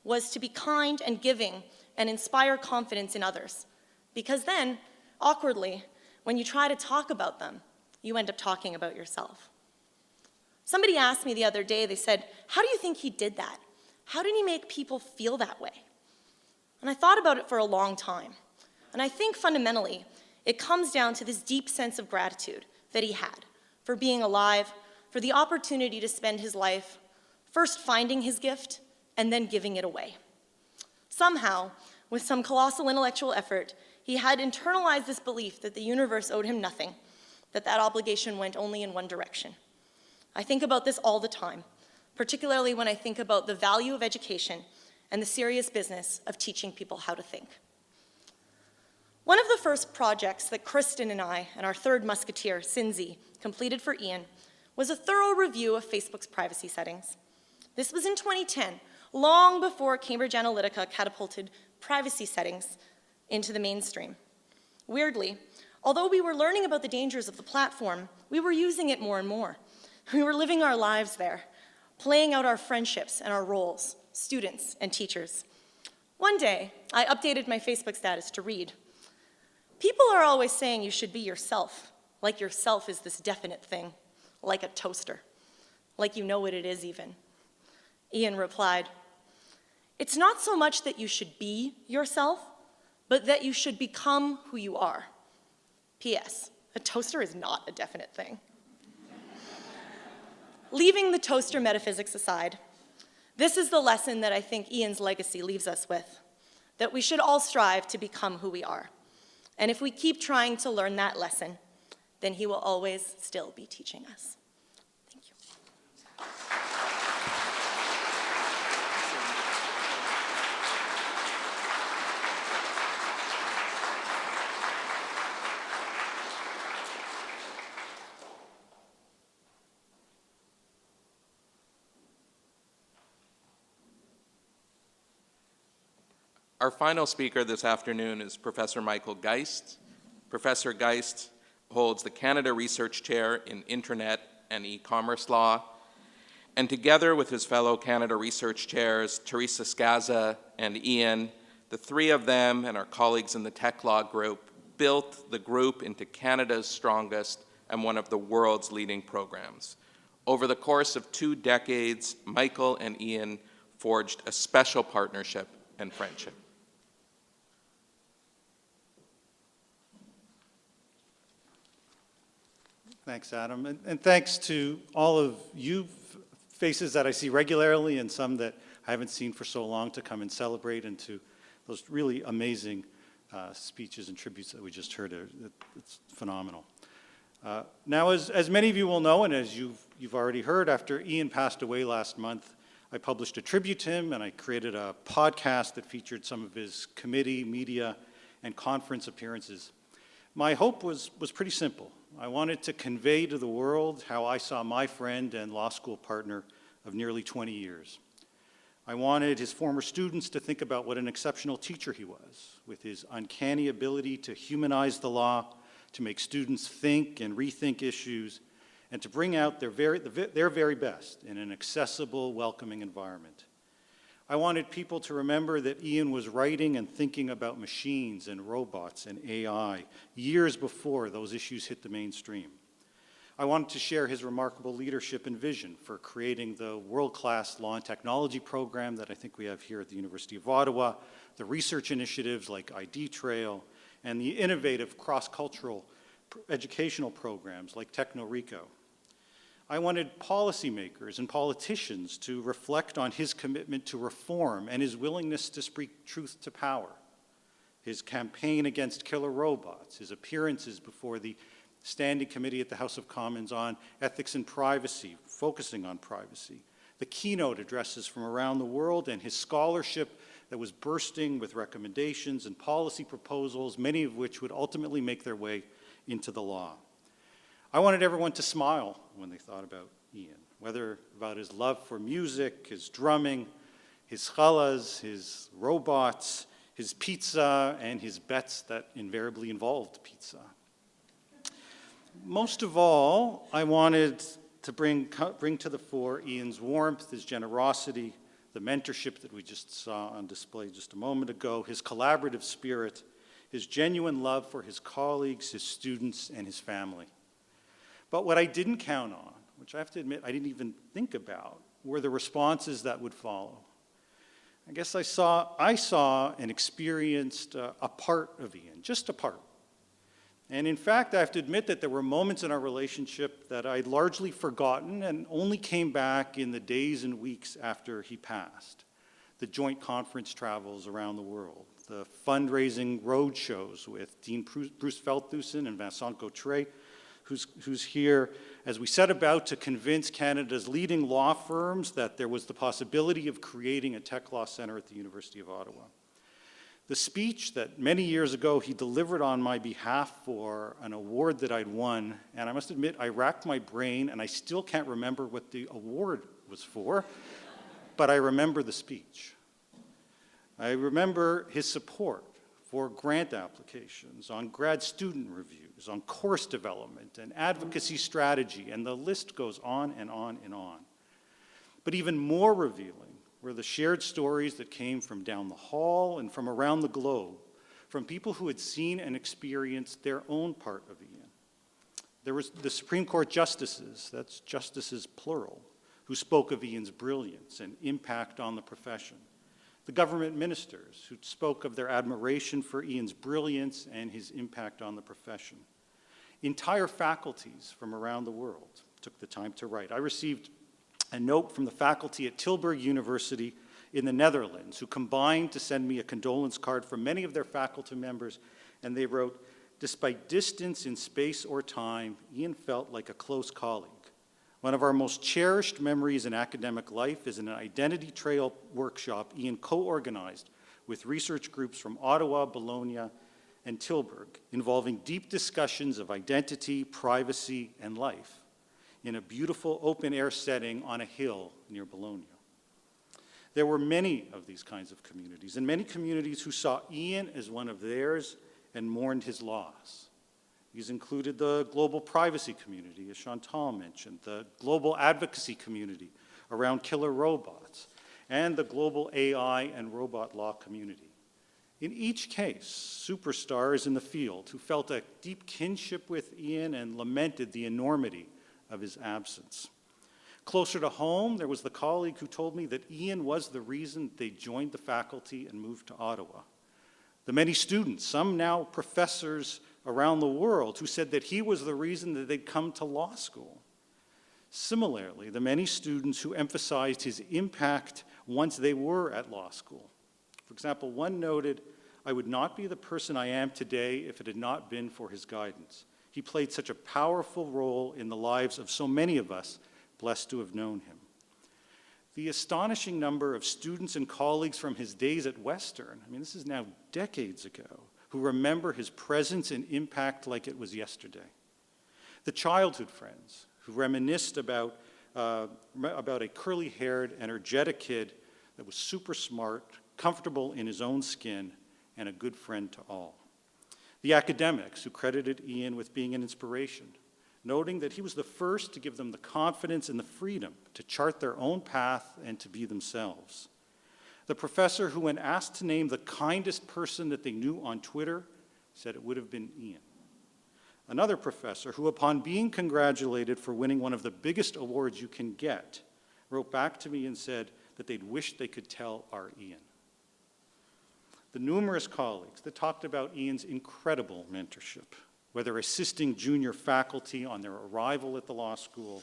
was to be kind and giving and inspire confidence in others. Because then, awkwardly, when you try to talk about them, you end up talking about yourself. Somebody asked me the other day, they said, "How do you think he did that? How did he make people feel that way?" And I thought about it for a long time. And I think fundamentally, it comes down to this deep sense of gratitude that he had for being alive, for the opportunity to spend his life first finding his gift and then giving it away. Somehow, with some colossal intellectual effort, he had internalized this belief that the universe owed him nothing, that that obligation went only in one direction. I think about this all the time, particularly when I think about the value of education and the serious business of teaching people how to think. One of the first projects that Kristen and I and our third musketeer, Cindy, completed for Ian was a thorough review of Facebook's privacy settings. This was in 2010, long before Cambridge Analytica catapulted privacy settings into the mainstream. Weirdly, although we were learning about the dangers of the platform, we were using it more and more. We were living our lives there, playing out our friendships and our roles, students and teachers. One day, I updated my Facebook status to read, "People are always saying you should be yourself, like yourself is this definite thing, like a toaster, like you know what it is even." Ian replied, "It's not so much that you should be yourself, but that you should become who you are. P.S. A toaster is not a definite thing." Leaving the toaster metaphysics aside, this is the lesson that I think Ian's legacy leaves us with, that we should all strive to become who we are. And if we keep trying to learn that lesson, then he will always still be teaching us. Thank you. Our final speaker this afternoon is Professor Michael Geist. Professor Geist holds the Canada Research Chair in Internet and E-commerce Law, and together with his fellow Canada Research Chairs, Teresa Scaza and Ian, the three of them and our colleagues in the Tech Law group built the group into Canada's strongest and one of the world's leading programs. Over the course of 2 decades, Michael and Ian forged a special partnership and friendship. Thanks, Adam. And thanks to all of you faces that I see regularly and some that I haven't seen for so long to come and celebrate, and to those really amazing speeches and tributes that we just heard. It's phenomenal. Now, as many of you will know, and as you've already heard, after Ian passed away last month, I published a tribute to him, and I created a podcast that featured some of his committee, media, and conference appearances. My hope was pretty simple. I wanted to convey to the world how I saw my friend and law school partner of nearly 20 years. I wanted his former students to think about what an exceptional teacher he was, with his uncanny ability to humanize the law, to make students think and rethink issues, and to bring out their very best in an accessible, welcoming environment. I wanted people to remember that Ian was writing and thinking about machines and robots and AI years before those issues hit the mainstream. I wanted to share his remarkable leadership and vision for creating the world-class law and technology program that I think we have here at the University of Ottawa, the research initiatives like ID Trail, and the innovative cross-cultural educational programs like TechnoRico. I wanted policymakers and politicians to reflect on his commitment to reform and his willingness to speak truth to power, his campaign against killer robots, his appearances before the Standing Committee at the House of Commons on Ethics and Privacy, focusing on privacy, the keynote addresses from around the world, and his scholarship that was bursting with recommendations and policy proposals, many of which would ultimately make their way into the law. I wanted everyone to smile when they thought about Ian, whether about his love for music, his drumming, his challahs, his robots, his pizza, and his bets that invariably involved pizza. Most of all, I wanted to bring to the fore Ian's warmth, his generosity, the mentorship that we just saw on display just a moment ago, his collaborative spirit, his genuine love for his colleagues, his students, and his family. But what I didn't count on, which I have to admit I didn't even think about, were the responses that would follow. I guess I saw and experienced a part of Ian, just a part. And in fact, I have to admit that there were moments in our relationship that I'd largely forgotten and only came back in the days and weeks after he passed. The joint conference travels around the world, the fundraising road shows with Dean Bruce Feldhusen and Vincent Gautret, who's here, as we set about to convince Canada's leading law firms that there was the possibility of creating a tech law center at the University of Ottawa. The speech that many years ago he delivered on my behalf for an award that I'd won, and I must admit I racked my brain and I still can't remember what the award was for, but I remember the speech. I remember his support for grant applications, on grad student reviews, on course development and advocacy strategy, and the list goes on and on and on. But even more revealing were the shared stories that came from down the hall and from around the globe, from people who had seen and experienced their own part of Ian. There was the Supreme Court justices, that's justices plural, who spoke of Ian's brilliance and impact on the profession. The government ministers who spoke of their admiration for Ian's brilliance and his impact on the profession. Entire faculties from around the world took the time to write. I received a note from the faculty at Tilburg University in the Netherlands, who combined to send me a condolence card from many of their faculty members, and they wrote, "Despite distance in space or time, Ian felt like a close colleague. One of our most cherished memories in academic life is an identity trail workshop Ian co-organized with research groups from Ottawa, Bologna, and Tilburg, involving deep discussions of identity, privacy, and life in a beautiful open-air setting on a hill near Bologna." There were many of these kinds of communities, and many communities who saw Ian as one of theirs and mourned his loss. These included the global privacy community, as Chantal mentioned, the global advocacy community around killer robots, and the global AI and robot law community. In each case, superstars in the field who felt a deep kinship with Ian and lamented the enormity of his absence. Closer to home, there was the colleague who told me that Ian was the reason they joined the faculty and moved to Ottawa. The many students, some now professors around the world, who said that he was the reason that they'd come to law school. Similarly, the many students who emphasized his impact once they were at law school. For example, one noted, "I would not be the person I am today if it had not been for his guidance. He played such a powerful role in the lives of so many of us, blessed to have known him." The astonishing number of students and colleagues from his days at Western, I mean, this is now decades ago, who remember his presence and impact like it was yesterday. The childhood friends who reminisced about a curly-haired, energetic kid that was super smart, comfortable in his own skin, and a good friend to all. The academics who credited Ian with being an inspiration, noting that he was the first to give them the confidence and the freedom to chart their own path and to be themselves. The professor who, when asked to name the kindest person that they knew on Twitter, said it would have been Ian. Another professor who, upon being congratulated for winning one of the biggest awards you can get, wrote back to me and said that they'd wish they could tell our Ian. The numerous colleagues that talked about Ian's incredible mentorship, whether assisting junior faculty on their arrival at the law school,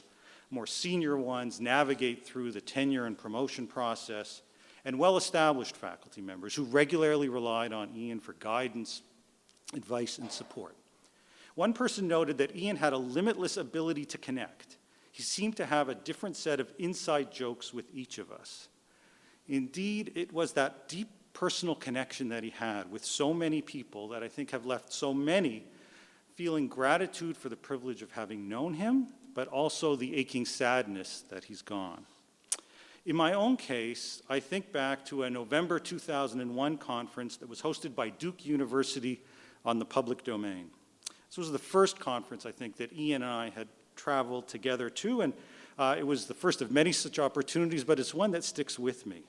more senior ones navigate through the tenure and promotion process, and well-established faculty members who regularly relied on Ian for guidance, advice, and support. One person noted that Ian had a limitless ability to connect. He seemed to have a different set of inside jokes with each of us. Indeed, it was that deep personal connection that he had with so many people that I think have left so many feeling gratitude for the privilege of having known him, but also the aching sadness that he's gone. In my own case, I think back to a November 2001 conference that was hosted by Duke University on the public domain. This was the first conference, I think, that Ian and I had traveled together to, and it was the first of many such opportunities, but it's one that sticks with me.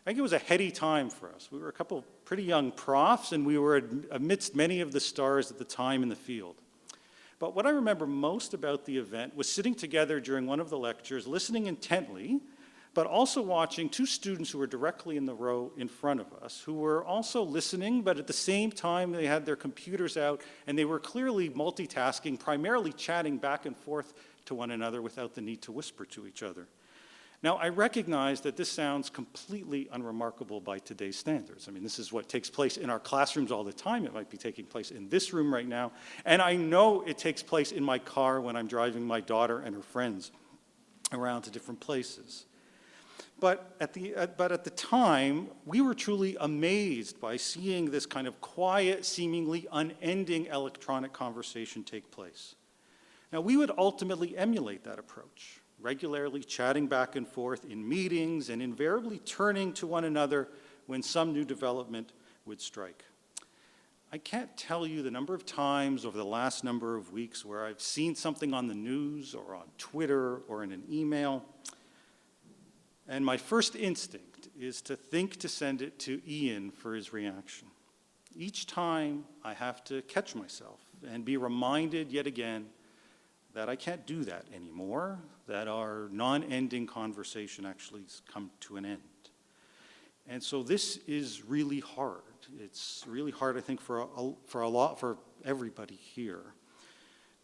I think it was a heady time for us. We were a couple of pretty young profs, and we were amidst many of the stars at the time in the field. But what I remember most about the event was sitting together during one of the lectures, listening intently, but also watching two students who were directly in the row in front of us, who were also listening, but at the same time they had their computers out, and they were clearly multitasking, primarily chatting back and forth to one another without the need to whisper to each other. Now, I recognize that this sounds completely unremarkable by today's standards. I mean, this is what takes place in our classrooms all the time. It might be taking place in this room right now. And I know it takes place in my car when I'm driving my daughter and her friends around to different places. But at the time, we were truly amazed by seeing this kind of quiet, seemingly unending electronic conversation take place. Now, we would ultimately emulate that approach, regularly chatting back and forth in meetings and invariably turning to one another when some new development would strike. I can't tell you the number of times over the last number of weeks where I've seen something on the news or on Twitter or in an email, and my first instinct is to think to send it to Ian for his reaction. Each time I have to catch myself and be reminded yet again that I can't do that anymore, that our non-ending conversation actually has come to an end. And so this is really hard. It's really hard, I think, for everybody here.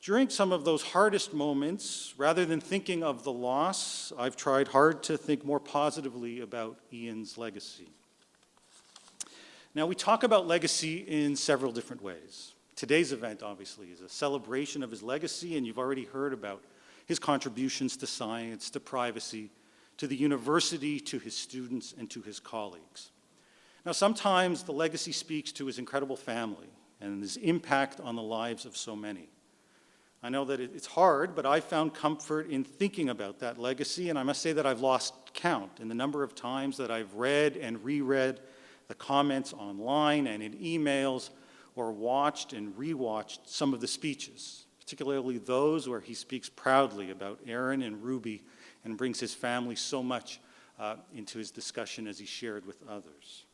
During some of those hardest moments, rather than thinking of the loss, I've tried hard to think more positively about Ian's legacy. Now, we talk about legacy in several different ways. Today's event, obviously, is a celebration of his legacy, and you've already heard about his contributions to science, to privacy, to the university, to his students, and to his colleagues. Now, sometimes the legacy speaks to his incredible family and his impact on the lives of so many. I know that it's hard, but I found comfort in thinking about that legacy, and I must say that I've lost count in the number of times that I've read and reread the comments online and in emails, or watched and rewatched some of the speeches, particularly those where he speaks proudly about Aaron and Ruby and brings his family so much into his discussion as he shared with others.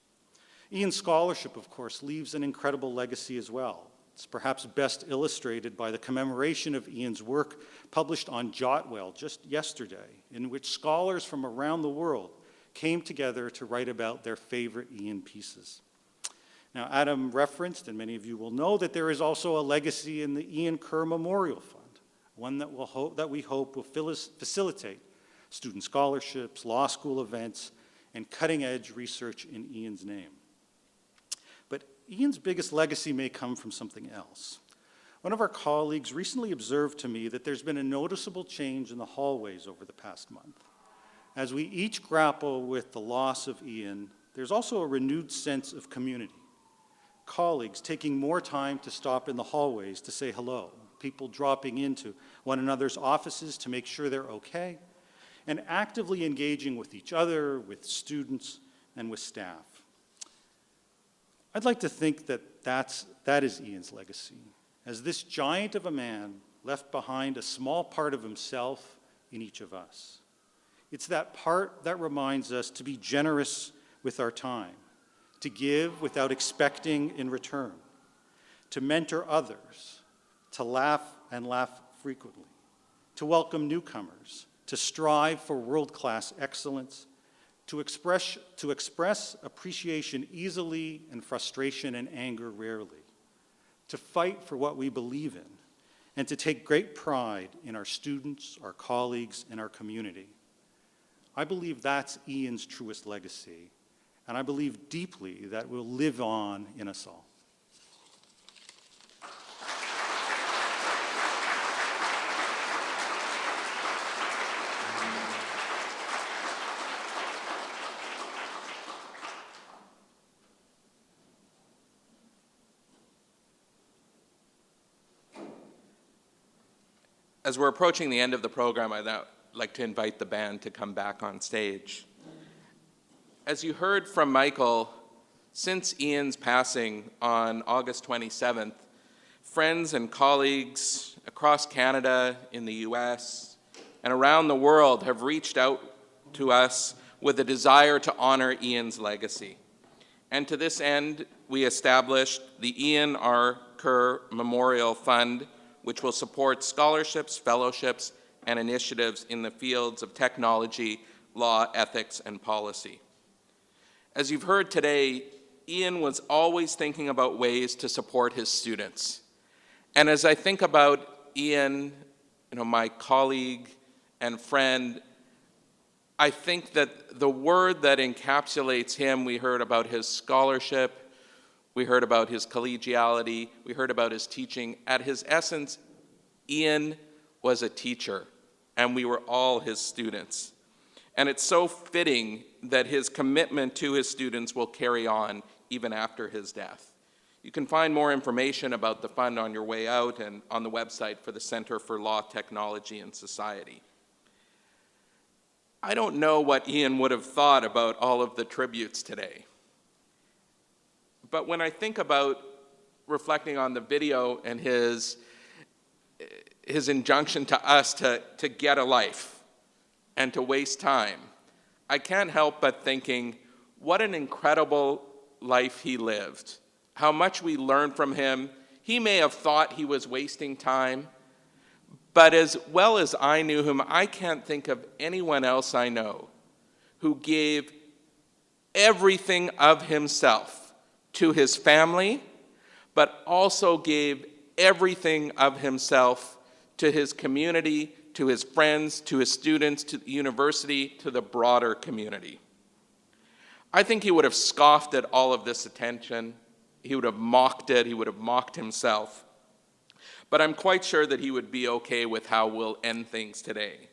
Ian's scholarship, of course, leaves an incredible legacy as well. It's perhaps best illustrated by the commemoration of Ian's work published on Jotwell just yesterday, in which scholars from around the world came together to write about their favorite Ian pieces. Now, Adam referenced, and many of you will know, that there is also a legacy in the Ian Kerr Memorial Fund, one that we hope will facilitate student scholarships, law school events, and cutting-edge research in Ian's name. But Ian's biggest legacy may come from something else. One of our colleagues recently observed to me that there's been a noticeable change in the hallways over the past month. As we each grapple with the loss of Ian, there's also a renewed sense of community. Colleagues taking more time to stop in the hallways to say hello, people dropping into one another's offices to make sure they're okay, and actively engaging with each other, with students, and with staff. I'd like to think that that is Ian's legacy, as this giant of a man left behind a small part of himself in each of us. It's that part that reminds us to be generous with our time, to give without expecting in return, to mentor others, to laugh and laugh frequently, to welcome newcomers, to strive for world-class excellence, to express appreciation easily and frustration and anger rarely, to fight for what we believe in, and to take great pride in our students, our colleagues, and our community. I believe that's Ian's truest legacy, and I believe deeply that will live on in us all. As we're approaching the end of the program, I'd now like to invite the band to come back on stage. As you heard from Michael, since Ian's passing on August 27th, friends and colleagues across Canada, in the US, and around the world have reached out to us with a desire to honor Ian's legacy. And to this end, we established the Ian R. Kerr Memorial Fund, which will support scholarships, fellowships, and initiatives in the fields of technology, law, ethics, and policy. As you've heard today, Ian was always thinking about ways to support his students. And as I think about Ian, my colleague and friend, I think that the word that encapsulates him, we heard about his scholarship, we heard about his collegiality, we heard about his teaching. At his essence, Ian was a teacher, and we were all his students. And it's so fitting that his commitment to his students will carry on even after his death. You can find more information about the fund on your way out and on the website for the Center for Law, Technology, and Society. I don't know what Ian would have thought about all of the tributes today. But when I think about reflecting on the video and his injunction to us to get a life and to waste time, I can't help but thinking, what an incredible life he lived, how much we learned from him. He may have thought he was wasting time, but as well as I knew him, I can't think of anyone else I know who gave everything of himself to his family, but also gave everything of himself to his community, to his friends, to his students, to the university, to the broader community. I think he would have scoffed at all of this attention. He would have mocked it. He would have mocked himself. But I'm quite sure that he would be okay with how we'll end things today,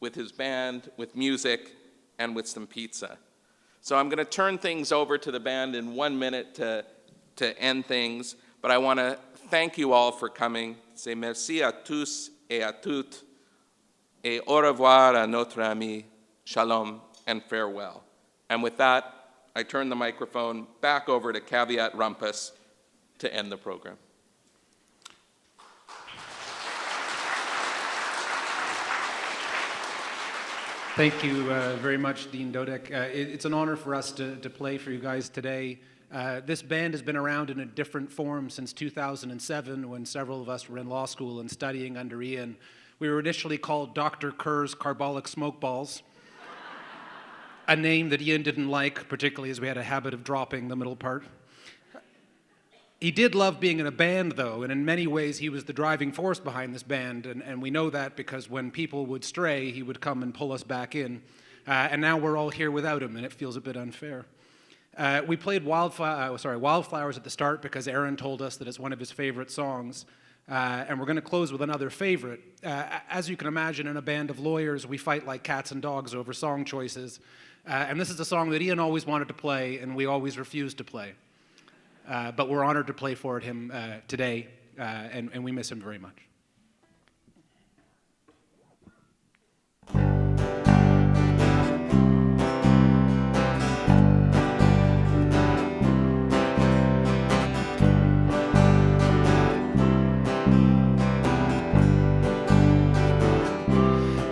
with his band, with music, and with some pizza. So I'm going to turn things over to the band in 1 minute to end things, but I want to thank you all for coming. Say merci à tous et à toutes, et au revoir à notre ami, shalom, and farewell. And with that, I turn the microphone back over to Caveat Rumpus to end the program. Thank you very much, Dean Dodek. It's an honor for us to play for you guys today. This band has been around in a different form since 2007, when several of us were in law school and studying under Ian. We were initially called Dr. Kerr's Carbolic Smokeballs, a name that Ian didn't like, particularly as we had a habit of dropping the middle part. He did love being in a band, though, and in many ways he was the driving force behind this band, and we know that because when people would stray, he would come and pull us back in. And now we're all here without him, and it feels a bit unfair. We played Wildflowers at the start because Aaron told us that it's one of his favorite songs, and we're going to close with another favorite. As you can imagine, in a band of lawyers, we fight like cats and dogs over song choices, and this is a song that Ian always wanted to play, and we always refused to play. But we're honored to play for him today, and we miss him very much.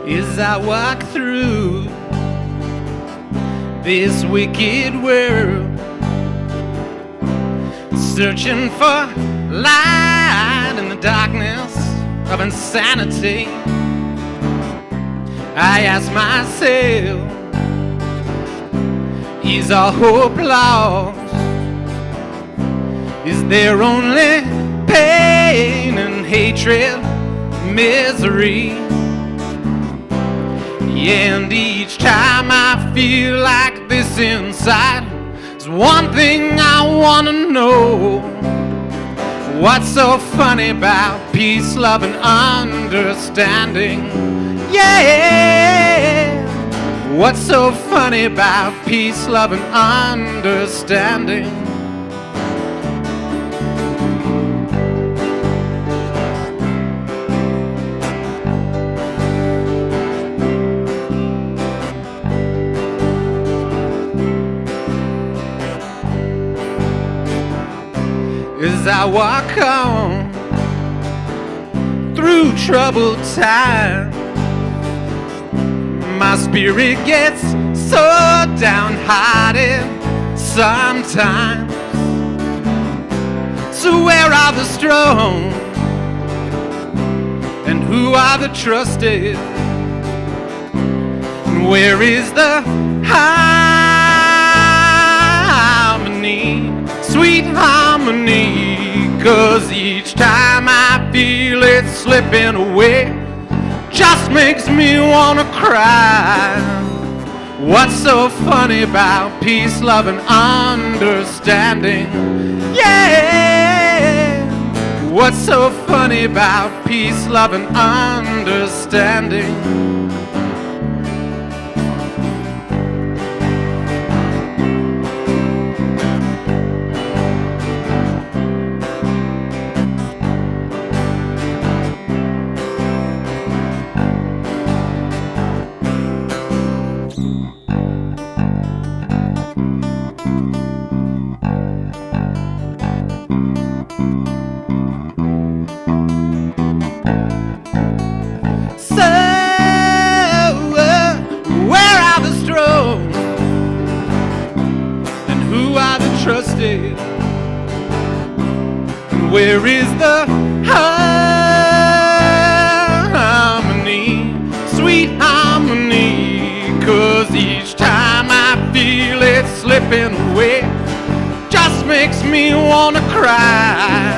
as I walk through this wicked world, searching for light in the darkness of insanity. I ask myself, is all hope lost? Is there only pain and hatred, misery? Yeah, and each time I feel like this inside, there's one thing I want to know. What's so funny about peace, love, and understanding? Yeah! What's so funny about peace, love, and understanding? As I walk on through troubled times, my spirit gets so downhearted sometimes. So where are the strong? And who are the trusted? And where is the harmony, sweet harmony? 'Cause each time I feel it slipping away, just makes me wanna cry. What's so funny about peace, love, and understanding? Yeah! What's so funny about peace, love, and understanding? Trusted. Where is the harmony, sweet harmony? 'Cause each time I feel it slipping away, just makes me wanna cry.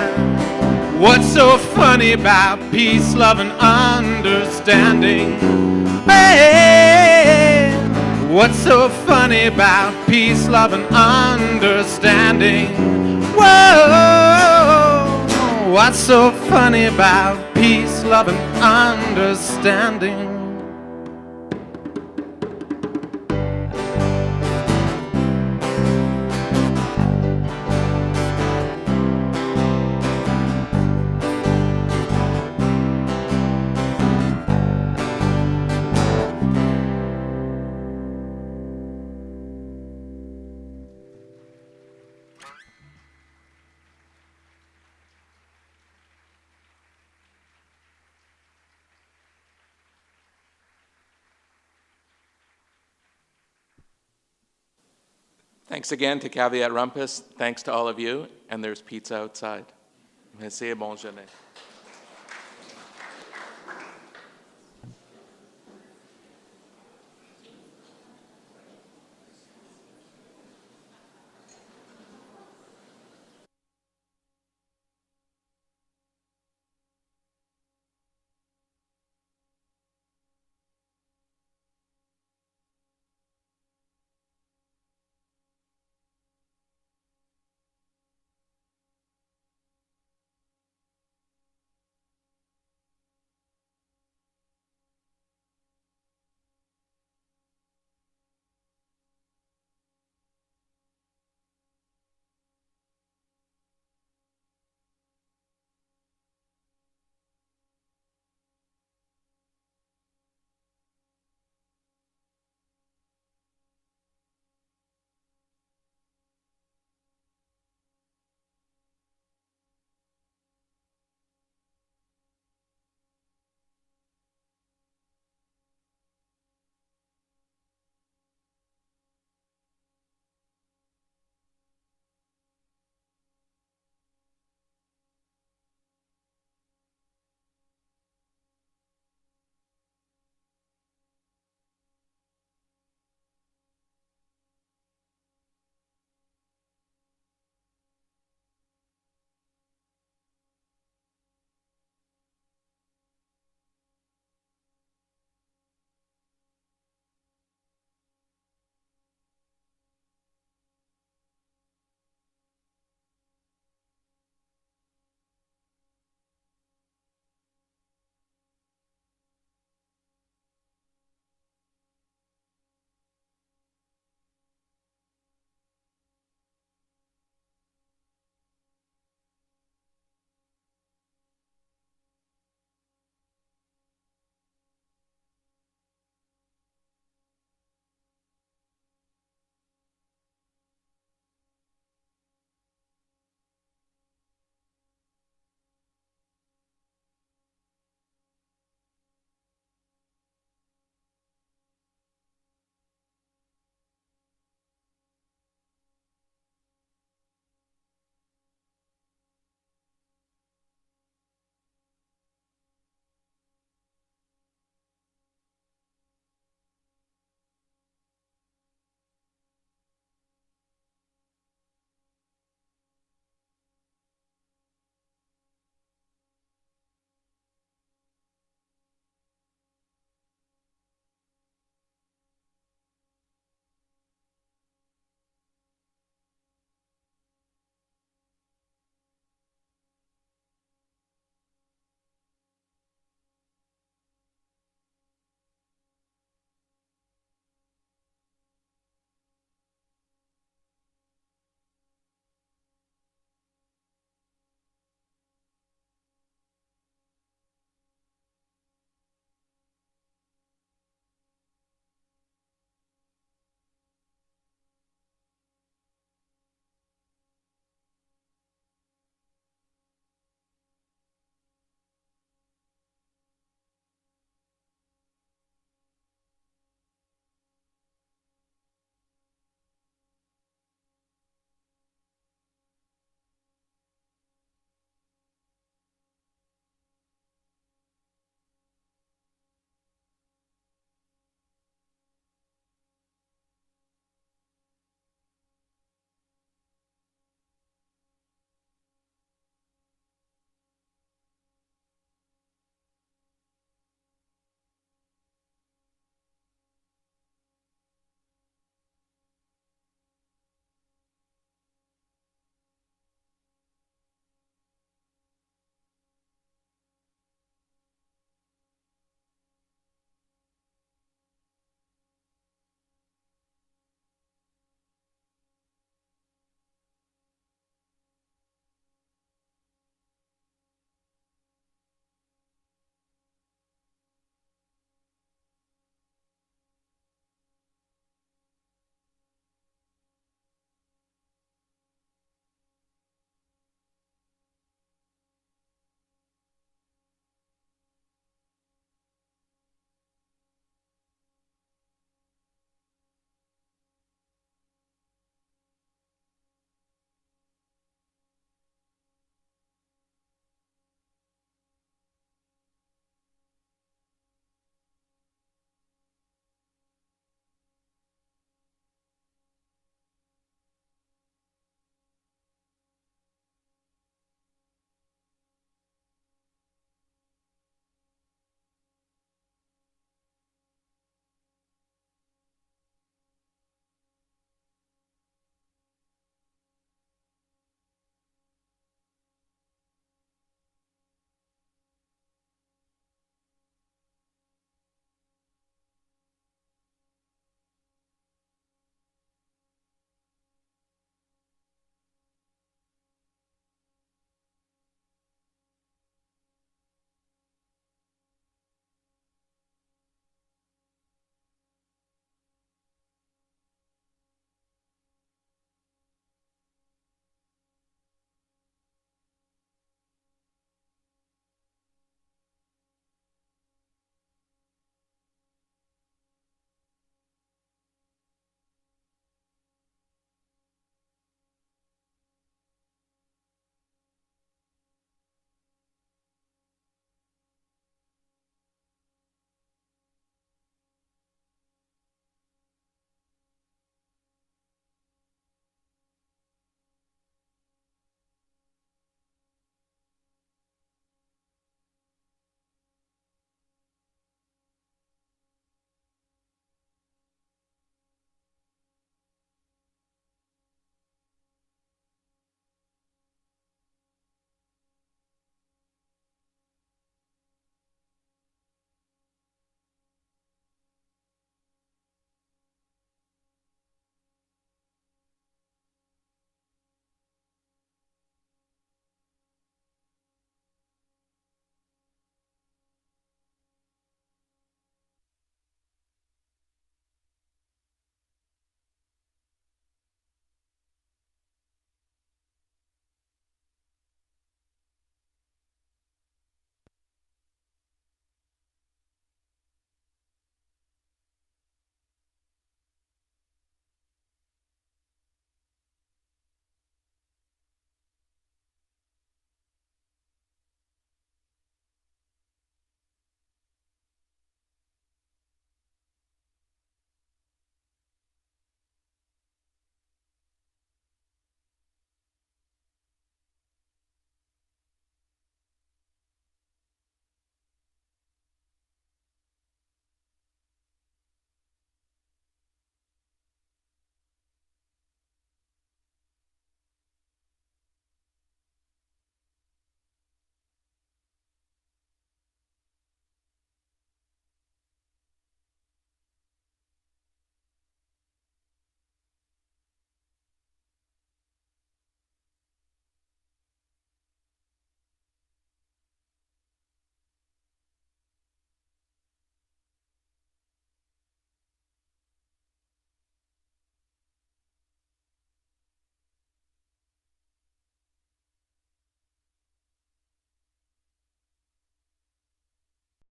What's so funny about peace, love, and understanding? Hey! What's so funny about peace, love, and understanding? Whoa! What's so funny about peace, love, and understanding? Thanks again to Caveat Rumpus. Thanks to all of you. And there's pizza outside. Merci et bon déjeuner.